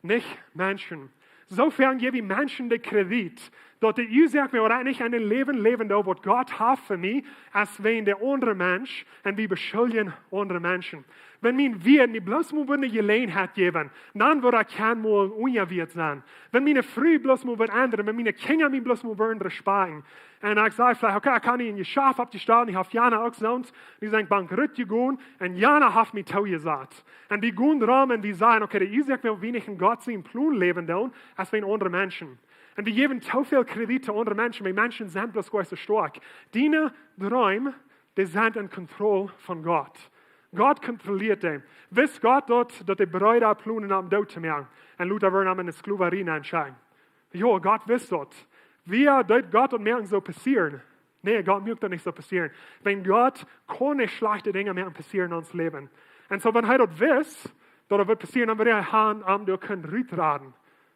nicht Menschen. Sofern geben wir Menschen den Kredit, Dat u zegt mir, dat ik een leven leven dat wat God heeft voor mij, als wij de andere mens, en we beschuldigen andere mensen. Wenn mijn Wirt niet bloß moet een gelegenheid geven, dan wordt ik geen mal ongewierd zijn. Wenn mijn vrouw bloß moet wat andere, wenn mijn kinderen mij bloß moet andere sparen. En ik zei vielleicht, okay, ik kan niet in je schaf op die stad, ik heb Jana ook zo'n, die zijn bankrut gegaan, en Jana heeft mij toegezet. En we gaan erom en we zeggen, okay, de Isaac wil wenig in God zijn plan leven doen, als wij andere mensen. En we geven te veel krediet aan andere mensen, maar mensen zijn bloß gewoon zo sterk. Die droom, die zijn in controle van God. God controleert die. Wist God dat de bruid plannen om dood te maken. En Luther werd hem in de skluverie aanschijn. Ja, God wist dat. Wie dat God dat merken zo passeren? Nee, God merkt dat niet zo passeren. Wenn God kan niet slechte dingen meer passeren in ons leven. En zo, wenn hij dat wist, dat het passeren, dan wil hij gaan om door kunnen uitraden.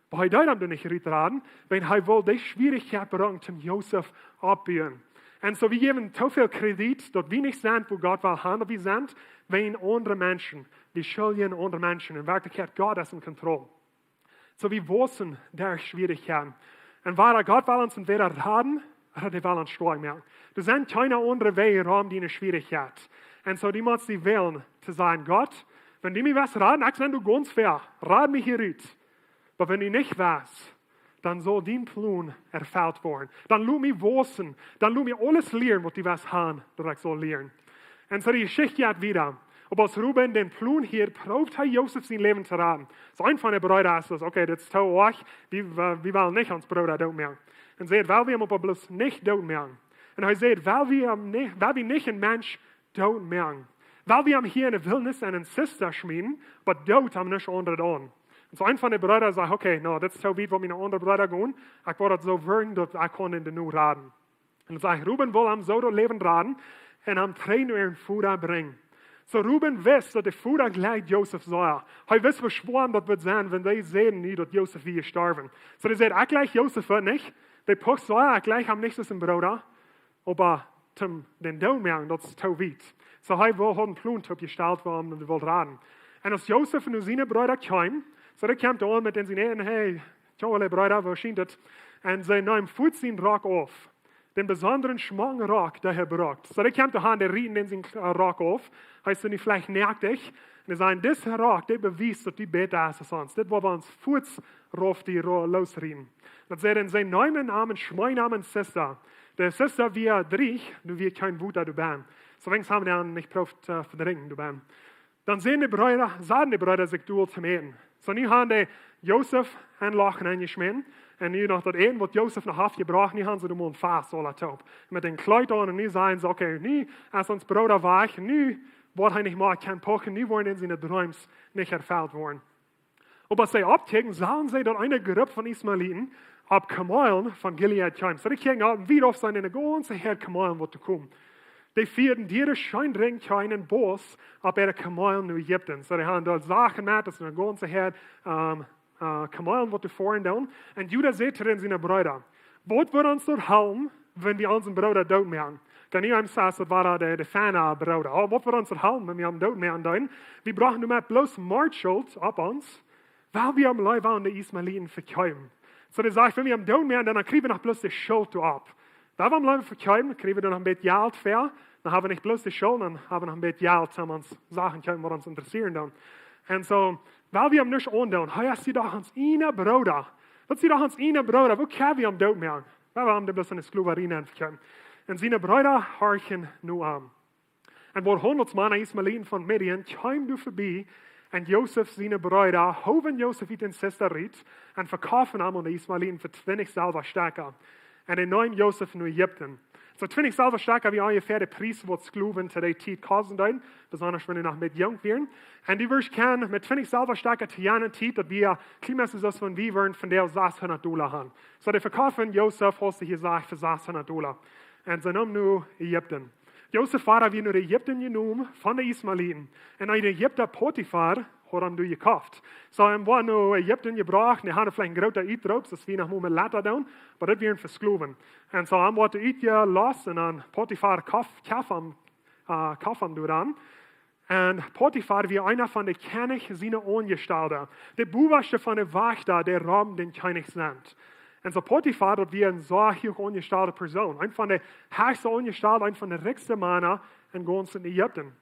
Maar hij deed hem niet uitraden, wenn hij wil die Schwierigkeit brengen om Jozef opbouwen. En zo, we geven te veel krediet dat we niet zijn voor God wil gaan, dat we zijn bij andere mensen. We schulden andere mensen. In werkelijkheid, God is in controle. Zo, we Waussen derch Schwierigkeiten. En waar God wil ons entweder raden, oder hij wil ons sterk maken. Er zijn keine andere wegen om die Schwierigkeit. En zo, die moet die willen, te zeggen, God, wenn die mich was raden, ich sage, du ganz fair, rad mich hier uit. Aber wenn ich nicht weiß, dann soll dein Plan erfüllt werden. Dann lass mich wissen, dann lass mich alles lernen, was die was haben, dass ich soll lernen. Und so die Geschichte geht wieder. Aber als Ruben den Plan hier probt, hat Josef sein Leben zu raten. So ein von den Brüdern ist das, okay, das ist zu euch, wir wollen nicht uns Bruder tot machen. Und sagt, weil wir ihn aber bloß nicht tot machen. Und er sagt, weil wir nicht ein Mensch tot machen. Weil wir hier in der Wildnis einen Sister schmieden, aber tot haben nicht andere an. Und so ein von den Brüdern sagt, okay, no, das ist so weit, wo meine anderen Brüder gehen. Ich wollte das so wirken, dass ich kann in den Nu raten. Und dann sagt Ruben will am so das Leben raten und am Tränen ihren Futter bringen. So Ruben weiß, dass der Futter gleich Josef sei. Er weiß verschworen, das wird sein, wenn die sehen nicht, dass Josef wie gestorben. So er sagt, ich gleich Josef wird nicht. Der Puch sei, ich gleich am nächsten Bruder. Aber zum den Daumen, das ist zu weit. So er will einen Plan gestellt, warum er will raten. Und als Josef und seine Brüder kamen, so der kam da mit den Sineten, hey, ciao alle Brüder, wo schien das? Und sie nahmen seinen Rock auf. Den besonderen schmalen Rock, der er braucht. So der kam da der rieten den seinen Rock auf. Heißt nicht vielleicht nervt dich. Und er sagt, dieser Rock, der bewies, dass die besser ist als sonst. Das war uns Fuß rauf, die losrieten. Das sagt, sein neuen Namen, Schmeinamen Sister. Der Sister, wie drich, du wie kein Wuter, du bist. So wenigstens haben wir nicht proft verdrängen, du bist. Dann sagen die Brüder sich du zum Eten. So nu haben die Josef ein Lachen eingeschmissen. Und nu noch das Eten, was Josef noch aufgebracht, nu haben sie dem fast alle taub. Mit den Kleid an und nu sagen sie, okay, nu als uns Bruder weich, nu wird er nicht mal kein Pochen, nu wollen seine Träume nicht erfüllt worden. Aber sie abkriegen, sagen sie, dass eine Gruppe von Ismaeliten ab Kamelen von Gilead kam. So die kriegen ab, wie oft sind eine ganze Herd Kamelen, was kommen. Die vierten jeder scheinring keinen Boss ab ihre Kamelen in Ägypten. So die haben dort Sachen gemacht, das ist eine ganze Herd Kamelen, was die vorhin tun. Und Judah sagt zu seinen Brüdern, was wird uns dort helfen, wenn wir unseren Bruder tot machen? Kan niet eens zeggen, dat waren de fijne broeder. Oh, wat wird uns dort helfen, wenn wir am dood machen doen? Wir brauchen nur bloß Mordschuld ab uns, weil wir am Leib an die Ismaeliten verkäumen. So die sagt, wenn wir am dood machen, dann kriegen wir noch bloß die Schuld ab. Da wir am Leib verkäumen, kriegen wir dann noch ein bisschen Geld für. Dann haben wir nicht bloß die Schuld, dann haben wir noch ein bisschen Geld, um uns Sachen können, die uns interessieren. Dann. Und so, weil wir am nicht andauern, heißt sie doch uns eine Bruder. Was sie doch uns eine Bruder, wo können wir am dood machen? Weil wir haben die bloß eine Skluverie verkäumen. Und seine Brüder horchen nur an. Und wo 100 Mann Ismaeliten von Midian kamen du vorbei, und Josef seine Brüder hoben Josef in den Sisterrit und verkaufen ihn an die Ismaeliten für 20 Silberstärker. Und er nahm Josef in Ägypten. So 20 Silberstärker wie ungefähr der Preis, was Skluven zu der Zeit kosten, besonders wenn sie noch mit jung wären. Und die wirst kennen, mit 20 Silberstärker zu jener Zeit, dass wir klimatis das von wie wären, von der $600 haben. So der verkaufen Josef, hast du hier gesagt, für $600. Und sie nahmen nur Ägypten. Josef war wie nur Ägypten genommen von den Ismaeliten. Und ein Ägypter Potiphar hat ihm gekauft. So er war nur Ägypten gebracht, er hatte vielleicht ein großer Eitrop, das wie nach Moment later down, aber das wären verskloven. Und so er wurde eingelassen und dann Potiphar kaufen dann. Und Potiphar wie einer von den König seiner Angestellten. Der Buberste von der Wächter, der Raum den König sind. En so Potiphar, dat wie een zo hoog ongestelde persoon. Een van de hoogste ongestelde, een van de rijkste mannen in ganzen Egypten.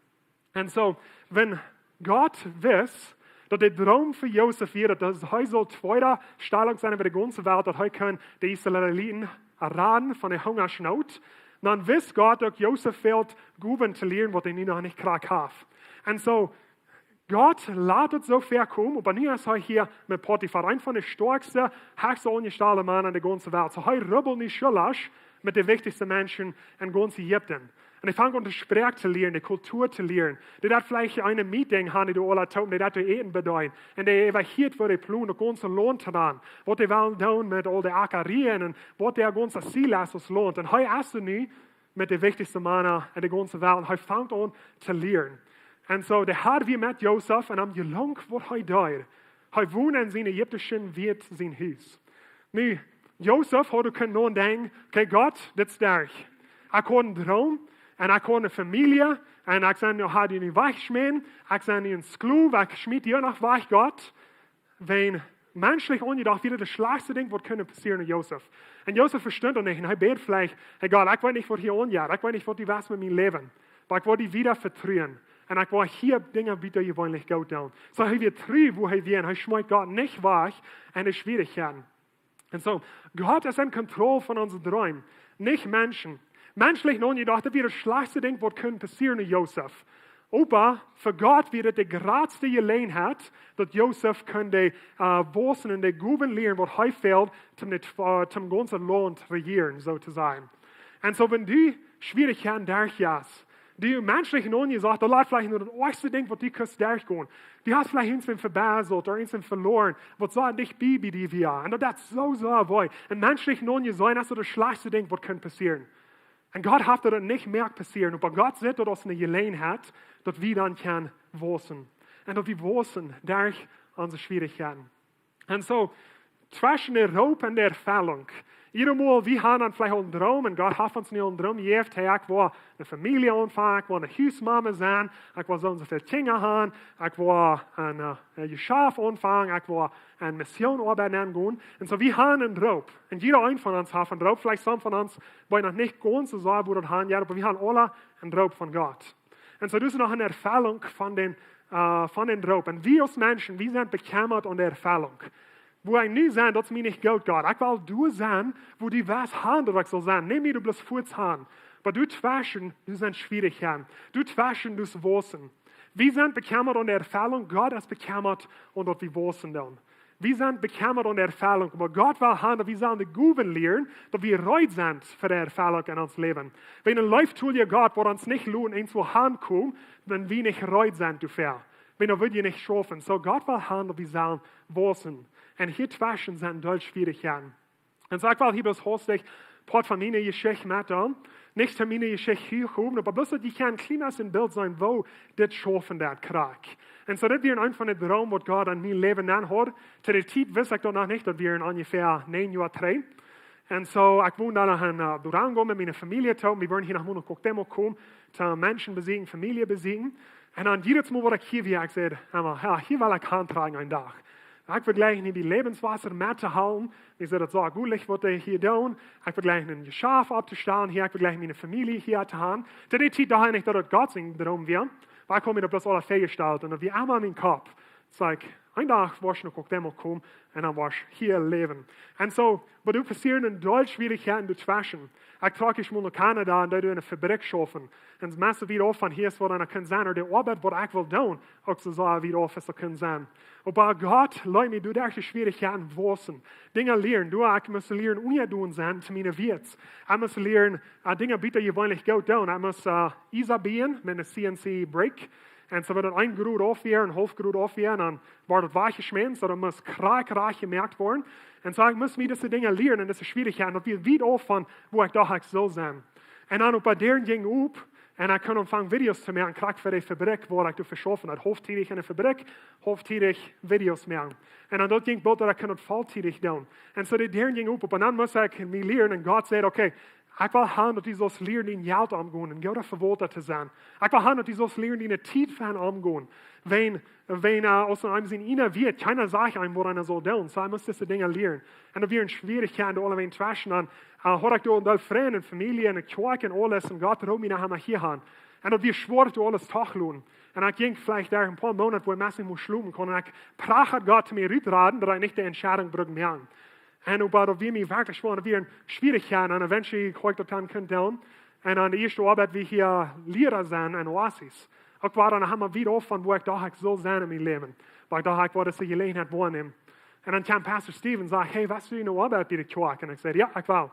En zo, wenn God wist dat de droom voor Jozef weer, dat hij zo tweede stelling zijn over de ganze wereld, dat hij kan de Israëlieten raden van de hongersnood, dan wist God dat Jozef veel goeden te leren wat hij nu nog niet krijgt heeft. En zo, God laat het zo ver komen, maar nu is hij hier met Potiphar, een van de sterkste, hoogste ongestelde mannen in de ganze wereld. So hij rubbelt niet schuldig met de wichtigste mensen in ganz Egypten. En hij vangt aan de spraak te leren, de cultuur te leren. Die dat vielleicht een meeting gaan, die alle toten, die dat te eten bedeuten. En die evacueert voor de ploen, de ganze land te doen. Wat die willen doen met al de akkerien en wat der ganze Silas loont. En hij is er nu met de wichtigste mannen in de ganze wereld. Hij vangt aan te leren. En zo, de had weer met Jozef en am gelang wat hij daar. Hij woont in zijn Egyptische wet zijn huis. Nu, Jozef had kunnen denken, kijk God, dit is derch. Ik had een droom en ik had een familie en ik zei, nou had je niet wegschmeen. Ik zei, niet een skloef, ik schmied je nog weg, God. Wenn menschlich ongedacht wieder das slechtste ding wat kunnen passeren aan Jozef. En Jozef verstond dat niet en hij beet vielleicht, hey God, ik weet niet wat hier onjaar, ik weet niet wat die was met mijn leven. Maar ik wil die wieder vertrouwen. En ik wil hier dingen bieden die wollen goed doen. Zo hij weer terug wo hij weer en hij schmeidt God niet weg en de Schwierigkeiten. En zo, God is in controle van onze droom, niet mensen. Menschlich ongedacht, dat weer het slechtste ding wat kunnen passeren aan Jozef. Opa, voor God weer het de grootste gelegenheid dat Jozef kan de Waussen en de goeden leren wat hij veelt om ganze land regeren, zo te zijn. En zo, wenn die Schwierigkeiten derch is, die menschlichen ongezacht, dat laat vielleicht nur das erste ding wat die kust durchgehen. Die hast vielleicht eens verbazeld oder eens verloren, wat zo nicht bij die wir. En dat is zo mooi. En menschlichen ongezacht, dat is das slechtste ding wat kan passeren. En God heeft dat niet meer passeren. Maar God zet dat als een gelegenheid dat we dan kan waussen. En dat we waussen durch onze Schwierigkeiten. En zo, zwischen der hoop en der ervaring. Iedermaal, we gaan dan vielleicht een droom en God heeft ons nu een droom gegeven. Hey, ik wil een familie aanvangen, ik wil een huismama zijn, ik wil zo veel kinderen hebben, ik wil een geschäft aanvangen, ik wil een missioonarbeid aangaan. En zo, we gaan een droom. En jeder een van ons heeft een droom. Vielleicht some van ons, bij nog niet ganz zo hoe dat gaan, ja, maar we hebben alle een droom van God. En zo, dus nog een ervaring van den droom. En we als mensen, we zijn bekend aan de ervaring. Wo ik nu zijn, dat is mij niet goed, God. Ik wil du zijn, wo die was gaan dat ik zal zijn. Neem me du bloß voort gaan. Maar du twaschen, du zijn Schwierigkeiten. Du twaschen, du waussen. We zijn bekend aan de ervaring, God is bekend aan dat we waussen doen. We zijn bekend aan de ervaring, maar God wil gaan dat we zijn de goeden leren, dat we reit zijn voor de ervaring in ons leven. Wenn een life tool je God, waar ons niet lohnt, eens wo gaan komen, dan we niet reit zijn te ver. Wenn dat wil je niet schaffen. So God wil gaan dat we zijn waussen. En hier twaschen zijn dol Schwierigkeiten. En so ik wil hier bloß hostig, part van mijn geschicht met dan. Niet van mijn geschicht hier komen, maar bloß dat je kan klein in beeld zijn, wo dit schaffen dat krijg. En zo dit weer een van de droom wat God aan mijn leven aanhoort. Te de tijd wist ik dan nog niet, dat we in ongeveer 9 jaar terug. En zo, ik woon dan nog in Durango met mijn familie toe. We worden hier nog een cocktail komen, te mensen bezieken, familie bezieken. En dan jedes Mal, wat ik hier weer, ik zei, hier wil ik aantragen een dag. Ik vergleiche niet die levenswasser met te houden. Ik zei, dat zo goed wat ik hier doen. Ik vergleiche een geschäft op te staan hier. Ik vergleiche mijn familie hier te gaan. Tot die tijd dacht ik niet dat het God zijn droom weer. Maar ik kom mir dat alles vrijgesteld. En dat wie allemaal in mijn kop. Dus een dag was ik nog ook demo komen. En dan was ik hier leven. En zo, wat du passeren in dol Schwierigkeiten te twaschen. Ik trok eens naar Canada en daar in een fabriek schaffen. En het meeste weer af van hier is wat dan kan zijn. De arbeid wat ik wil doen, ook zo weer af is dat kan zijn. Maar God, laat me door deze Schwierigkeiten waussen. Dingen leren. Ik moet leren hoe je doen zijn te mijn wiets. Ik moet leren dingen bieden je weinig goed doen. Ik moet Isabien met een CNC break. En zo wordt het een groot afweer, een half groot afweer. En dan wordt het weggesmeten, zodat het moet kraak gemerkt worden. En zo, ik moet me deze dingen leren en deze Schwierigkeiten. Dat we weet af van hoe ik dacht ik zou zijn. En dan op een derde ging op. En ik kon ontvangen video's te maken, krijg voor de fabriek, waar ik te verschaffen had. Hoofdtijdig in de fabriek, hoofdtijdig video's maken. En dan dat ging bot dat ik kon het voltijdig doen. En zo de derde ging op. En dan moest ik me leren en God zei, oké, Ik wil gaan dat die zoals leren in geld omgaan en Gott verwoorden te zijn. Ik wil gaan dat die zoals leren in de tijd van omgaan. Wenn aus einem zijn ine wird, keiner sagt einem, wat hij soll doen. So, hij muss diese Dinge leren. En dan weer een Schwierigkeit, die alle trashen aan. Had ik door een vriend en familie en een kerk en alles. En Gott roept mij naar hem hier gaan. En dat weer schwor door alles tachloon. En ik ging vielleicht daar een paar Monate, wo ik meestal moest schlumen kon. En ik praat Gott mir uitraden, dat hij niet de Entscheidung brengt meer. En dat weer mij werkelijk schwor, dat weer een Schwierigkeit. En eventually ik dat dan kunnen doen. En aan de eerste arbeid, wie hier leraar zijn en oasis. Ik was dan helemaal weer af van, wo ik dacht, ik zal zijn in mijn leven. Waar ik dacht, ik word deze gelegenheid wonen. En dan kwam pastor Steven en zei, hey, wat doe je nou arbeid bij de kerk? En ik zei, ja, ik wil.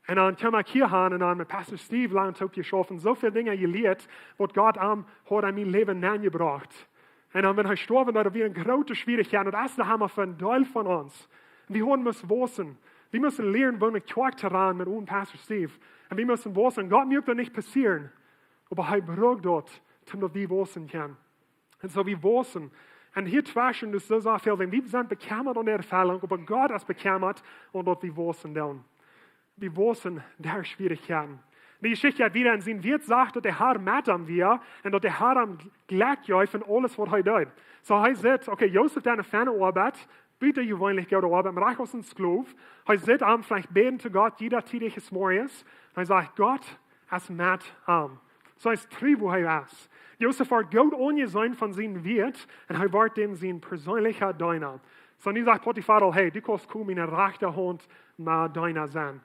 En dan kwam ik hier aan en dan met pastor Steve lang op geschoven. Zoveel dingen geleerd, wat God had in mijn leven nagebracht. En dan ben hij gestorven, dat weer een grote schwierigheid. En dat is de helemaal van deel van ons. We moeten Waussen. We moeten leren, wo een kerk te ran met ons pastor Steve. En we moeten Waussen. God moet dat niet passeren. Maar hij bracht dat. Omdat we Waussen können. En zo we Waussen. En hier twaschen dus so veel. Wenn wir sind bekämmert an der Erfahrung, aber Gott ist bekämmert und dort wir Waussen doen. Wir Waussen der Schwierigkeiten. Die Geschichte hat wieder in zijn Wirt sagt, dat de Herr met hem weer en dat de Herr hem gelijk juist van alles wat hij doet. So hij zegt, okay, Josef deine ferne Arbeit, bitte gewöhnlich gute Arbeit, maar als een Sklav. Hij zit am vielleicht beten zu Gott, jeder tätig ist morgens. Hij zegt, Gott ist met hem. So hij is treu, wo hij is. Josef war goed ongezogen van zijn Wirt en hij werd dem zijn persoonlijke dienaar. So nu zegt Potiphar, hey, du kannst komen in de rechterhand naar dienaar zijn.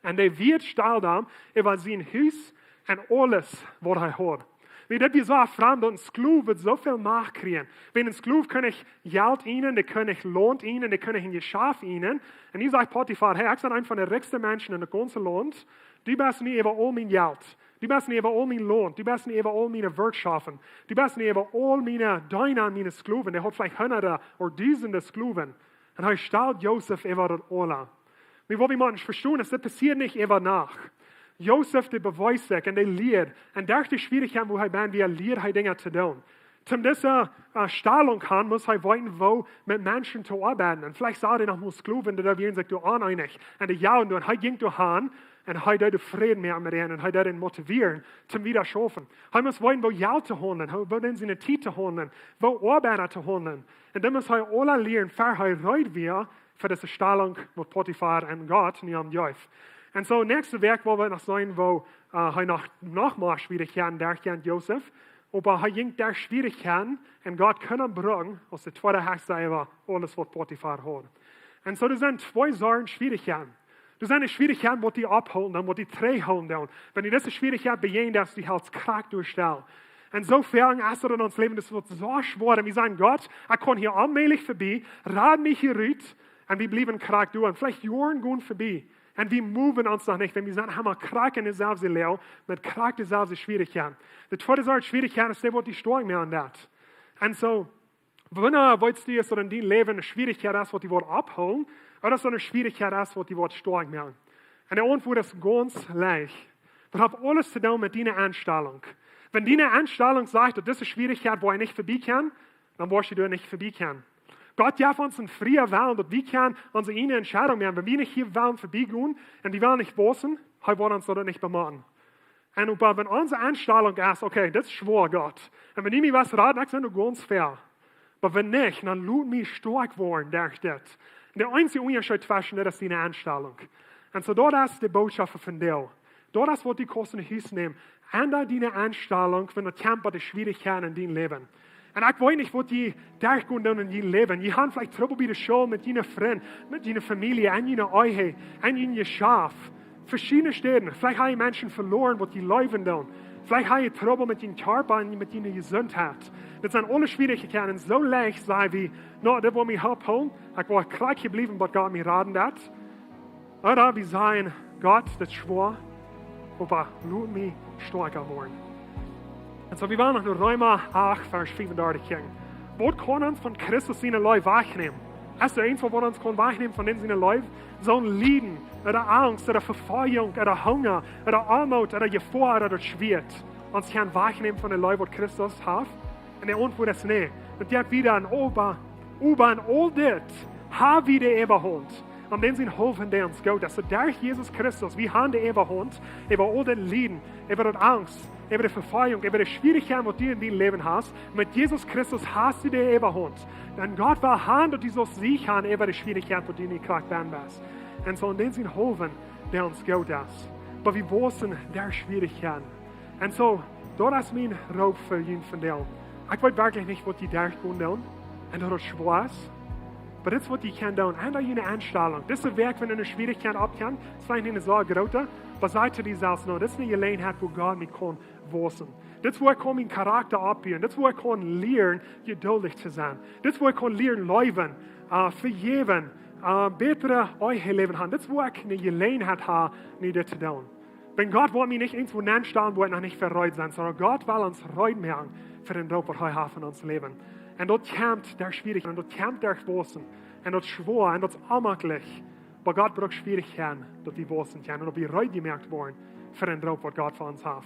En de Wirt stelde hem over zijn huis en alles wat hij had. Wie dat we zo vreemd dat een Sklav wird zoveel macht krijgen. Wenn een Sklav kan ik geld ihnen, dan kan ik Lohn ihnen, dan kan ik een Geschäft ihnen. En nu zegt Potiphar, hey, ik ben een van de rijkste mensen in het ganze land. Du bist niet over al mijn geld. Du bist nicht über all mein Lohn. Du bist nicht über all meine Wirtschaften. Du bist nicht über all meine Diener, meine Sklaven. Der hat vielleicht Hunderte oder Tausende Sklaven. Und er stellt Josef über das alle. Wir wollen mal verstehen, dass das passiert nicht über nach. Josef, der beweist sich und der lehrt. Und durch die Schwierigkeiten, wo er bin, wie er lehrt, er Dinge zu tun. Zum diese Stellung kann, muss er weiten, wo mit Menschen zu arbeiten. Und vielleicht sagt er noch mal Sklaven, die da werden sich aneinig. Und die jagen, und er ging durch an. En hij deed Frieden mehr mit ihnen. En hij deed hen motivieren zum wieder schaffen. Hij muss wollen, wo Geld zu holen. Hij wil in seine Zeit zu holen. Wo Arbeiter zu holen. Und dann muss er alle lernen, für hij reut weer für diese Stellung mit Potiphar und Gott in ihrem Jäuf. Und so, nächste Werk wollen wir noch sein, wo hij noch mal Schwierigkeiten durchgeht, Josef. Aber hij ging der Schwierigkeiten und Gott können bringen, aus der zweiten Hälfte über alles, was Potiphar hat. Und so, das sind zwei Sorten Schwierigkeiten. Das sind Schwierigkeiten, die abholen, dann, die holen dann. Wenn die diese Schwierigkeit begehen, dass die halt krank durchstellen. Und so viel ist in uns Leben, das wird so schwer. Und wir sagen, Gott, ich kann hier allmählich vorbei, rad mich hier raus, und wir bleiben krank durch. Und vielleicht Jahren gehen vorbei. Und wir moven uns noch nicht, wenn wir sagen, haben wir krank in derselben Leben, mit krank derselben Schwierigkeiten. Die zweite Sorte Schwierigkeit ist der, die steuern mehr an das. Und so, wenn willst du jetzt in deinem Leben eine Schwierigkeit hast, die wir abholen, oder so eine Schwierigkeit ist, die wir stark machen. Und der Antwort ist ganz leicht. Das hat alles zu tun mit deiner Einstellung. Wenn deine Einstellung sagt, dass diese Schwierigkeit, wo ich nicht vorbei kann, dann wirst du nicht vorbei können. Gott darf uns einen freien Willen, dass wir können unsere eigene Entscheidung machen. Wenn wir nicht hier wollen vorbeigehen und die wollen nicht wissen, er wird uns das nicht bemachen. Und wenn unsere Einstellung ist, okay, das ist schwor, Gott. Und wenn ich mir was rate, dann sind wir ganz fair. Aber wenn nicht, dann lohnt mich stark worden durch das. Der einzige Unterschied zwischen das ist deine Einstellung. Und so dort ist die Botschaft von dir. Dort ist, was die Kosten in Hüs nehmen. Ändere deine Einstellung, wenn du kämpfst, die Schwierigkeiten in deinem Leben. Und ich weiß nicht, was die durchgehen in deinem Leben. Die haben vielleicht Trouble bei der Schule, mit deinen Freunden, mit deiner Familie, in deiner Ehe, in deinem Schaf. Verschiedene Städten. Vielleicht haben Menschen verloren, was die leben tun. Vielleicht haben sie Trouble mit deinem Körper und mit deiner Gesundheit. Das sind alle Schwierigkeiten, so leicht sein wie, no, das will mich helfen. Ich war krank geblieben, aber Gott mir raten das. Oder wir sagen, Gott, das ist schwer, aber lohnt mich stärker worden. Und so, wir wollen noch in Römer 8, Vers 35 gehen. Was kann uns von Christus seine Leute wegnehmen? Ist der Einzige, was uns kann wegnehmen von seinen Leuten? So ein Leiden, oder Angst, oder Verfeuerung, oder Hunger, oder Armut, oder Gefahr, oder Schwert. Uns kann wegnehmen von den Leuten, die Christus hat. Und der Antwort ist nicht. Und der hat wieder ein Ober und all das, haben wir überholt. den zijn hoven die ons goed. Dus durch Jesus Christus, wir haben die Überhand über all das Leiden, über die Angst, über die Verfeuerung, über die Schwierigkeiten, die du in deinem Leben hast. Mit Jesus Christus hast du die Überhand. Denn Gott will haben, dass du so Sieg haben über die Schwierigkeiten, die du nicht gerade bist. Und so in den sind hoven die uns gut ist. Aber wir wissen der Schwierigkeiten. Und so, das ist mein Raub für jeden von denen. Ich weiß wirklich nicht, was die durchgehen tun. Und das ist schwer. Aber das ist, was die können tun. Und da eine Einstellung. Das ist ein Werk, wenn du eine Schwierigkeit abkennst. Das ist vielleicht nicht so groß. Aber seid ihr selbst noch. Das ist eine Gelegenheit, wo Gott mich kann wissen. Das ist, wo ich kann meinen Charakter abbauen. Das ist, wo ich kann lernen, geduldig zu sein. Das ist, wo ich kann lernen, leben, vergeben, bessere euch Leben haben. Das ist, wo ich eine Gelegenheit habe, das zu tun. Wenn Gott will mich nicht irgendwo anstellen, wo ich noch nicht verreut sein, sondern Gott will uns reut machen für den Job, was wir haben in unserem Leben. Und dort kämpft der Schwierigkeit, und dort kämpft der Wissen, und dort schwor, und dort unmöglich. Aber Gott braucht Schwierigkeiten, dass wir wissen können, und dass wir reut gemerkt worden für den Job, was Gott für uns hat.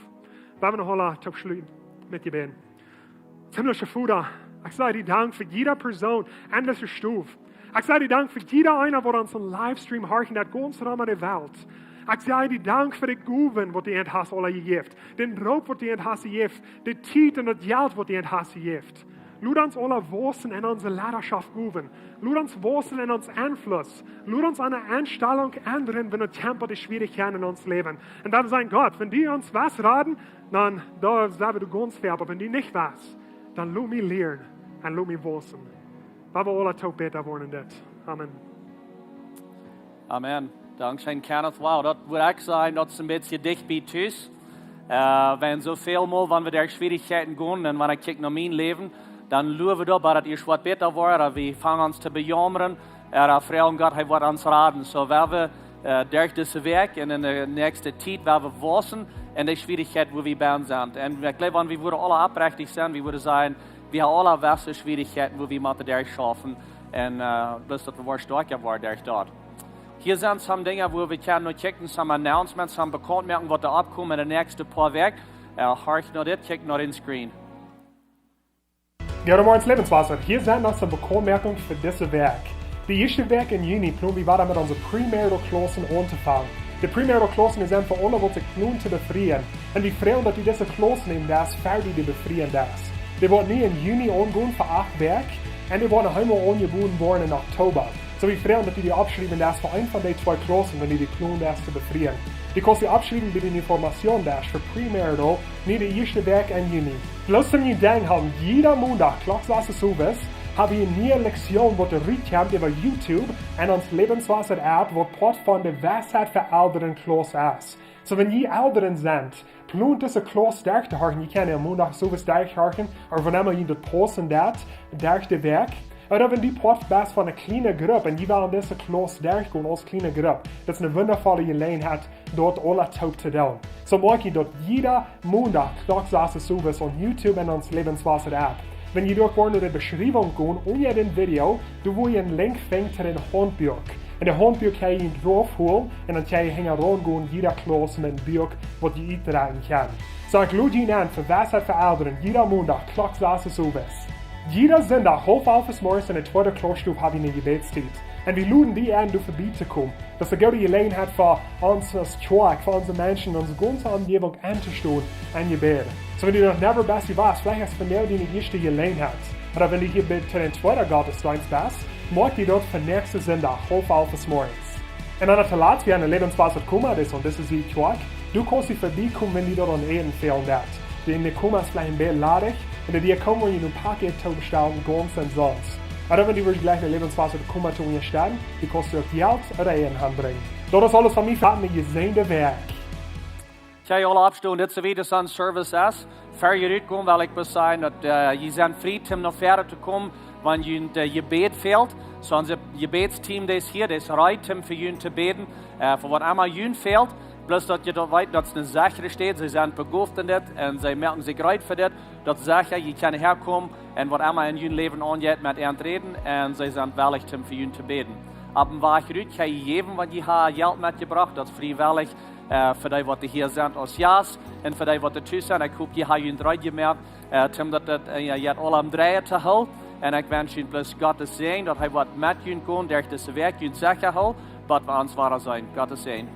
Wir haben noch alle abschließen mit dir beten. Himmlischer Vater, ich sage dir Dank für jede Person an dieser Stufe. Ich sage dir Dank für jeder einer, der unseren Livestream horchen, der ganz Raum der Welt. Ich sage dir Dank für die Guven, die du hast alle gegeben. Den Raub, den du hast gegeben. Die Zeit und das Geld, das du hast gegeben. Lud uns alle wissen in unsere Leidenschaft guven. Lud uns wissen in uns Einfluss. Lud uns eine Einstellung ändern, wenn wir Tempo die Schwierigkeiten in uns leben. Und dann sagen Gott, wenn die uns was raten, dann da sagen wir ganz fair. Aber wenn die nicht was, dann lass mich lernen und lass mich wissen. Weil wir alle tot beten wollen. Amen. Amen. Dankeschön, Kenneth. Wow, das würde ich sagen, das ist ein bisschen dicht bei Tschüss. Wenn so viel mal, wenn wir durch Schwierigkeiten gehen, und wenn ich kicke nach meinem Leben, dann schauen wir da, dass ihr schwat besser wird, wir fangen uns zu bejammern, fragen Gott, er wird uns raten. So, wenn wir durch diesen Weg in der nächsten Zeit, wenn wir wissen, in der Schwierigkeit, wo wir bei sind. Und ich glaube, wenn wir würden alle abrechtig sein, wir würden sagen, wir haben alle welche Schwierigkeiten, wo wir mit durch schaffen, und bis dass wir stärker werden durch dort. Hier sind some Dinge, wo wir können noch checken, some Announcements, some Bekanntmerken, was da abkommt in den nächsten paar Wochen. Horch noch das, check noch den Screen. Ja, ins Lebenswasser. Hier sind noch some Bekanntmerkungen für dieses Werk. Die erste Werk im Juni planen wir weiter mit unseren Premarital Klassen anzufangen. Die Premarital Klassen sind für alle, die sich planen zu befreien. Und die Frauen, die diese Klassen nehmen, das fertig die befreien das. Die werden nie im Juni angehen für 8 Werk und die werden einmal angeboten worden im Oktober. So wie Frauen, die abschreiben, das für einen von den 2 Klassen, wenn die planen, das zu befreien. Die kannst du abschreiben bei den Informationen, das für Premarital, nicht die erste Werk im Juni. Bloß zum Gedenken haben, jeder Montag, klokslasse sowas, habe ich eine neue Lektion, die du reinkommt über YouTube und uns Lebenswasser-App, wo Part von der Weisheit für Eltern Klasse ist. So wenn ihr Eltern sind, plant diese Klasse durchzuhören, ihr könnt ja Montag sowas durchhören, oder wenn immer ihr das posten durch das Werk. Oder wenn die Part bist von einer kleinen Gruppe und die wollen diese Klasse durchgehen als kleine Gruppe, das ist eine wundervolle Gelegenheit, dort alle taub zu tun. So mag ich dort jeder Montag klokslasse sowas auf YouTube und uns Lebenswasser-App. Wenn ihr dort in die Beschreibung gehen, unter dem Video, du wo ihr einen Link findet zu dem Handbuch. In der Handbuch kann ihr ihn draufholen und dann kann ihr herangehen, jeder Klasse mit einem Buch, das ihr eintragen kann. So ich lade ihn an für Weisheit für Eltern, jeder Montag klokslasse sowas. Jeder Sonntag, halb 11 morgens in der 2. Klassstufe habe ich eine Gebetszeit. Und wir laden die an, vorbeizukommen. Das ist eine gute Gelegenheit für uns als Kirche, für unsere Menschen, unsere ganze Umgebung anzustehen und Gebet. So wenn du noch never bist, wie warst, vielleicht hast du von der die erste Gelegenheit. Oder wenn du hier zu den 2. Gottesdienst bist, mag die dort für nächsten Sonntag, halb 11 morgens. Und dann verlassen wir eine Lebenswasser kommen, und das ist die Kirche. Du kannst sie vorbeikommen, wenn die dort an Ehen fehlen wird. Die in der Komma ist vielleicht ein bisschen ladig, und die kommen, wo ihr ein Paket bestellen, ganz und sonst. Oder wenn du gleich eine Lebenswasser kommen zu ihr stellen, die kannst du auch Geld oder Ehen anbringen. Das ist alles von mir für ein gesehnte Werk. Ich habe alle abstehen, das ist wie das ein Service ist. Für ihr rüberkommen, weil ich muss sagen, dass ihr seid frei, um noch fertig zu kommen, wenn ihr Gebet fehlt. So unser Gebetsteam, das hier, das reicht, für ihn zu beten, für was einmal ihnen fehlt. Bloß, dass ihr dort weißt, dass es eine Sache steht, sie sind begriffen in das, und sie merken sich bereit für das. Dat zeggen, je kan herkomen en wat allemaal in jullie leven aangeeft met hen reden en zij zijn willig om voor jullie te beden. Aber waar je uit, ga je geven wat je hebt geld metgebracht, dat is vrijwillig voor die wat hier zijn als jas en voor die wat er thuis zijn. Ik hoop je hebt jullie eruit gemerkt, om dat je hebt alle om draaien te houden. En ik wens jullie bloos God te zien dat hij wat met jullie kon, door deze werk jullie zeggen houdt. wat we ansvarig zijn. Gottes Segen.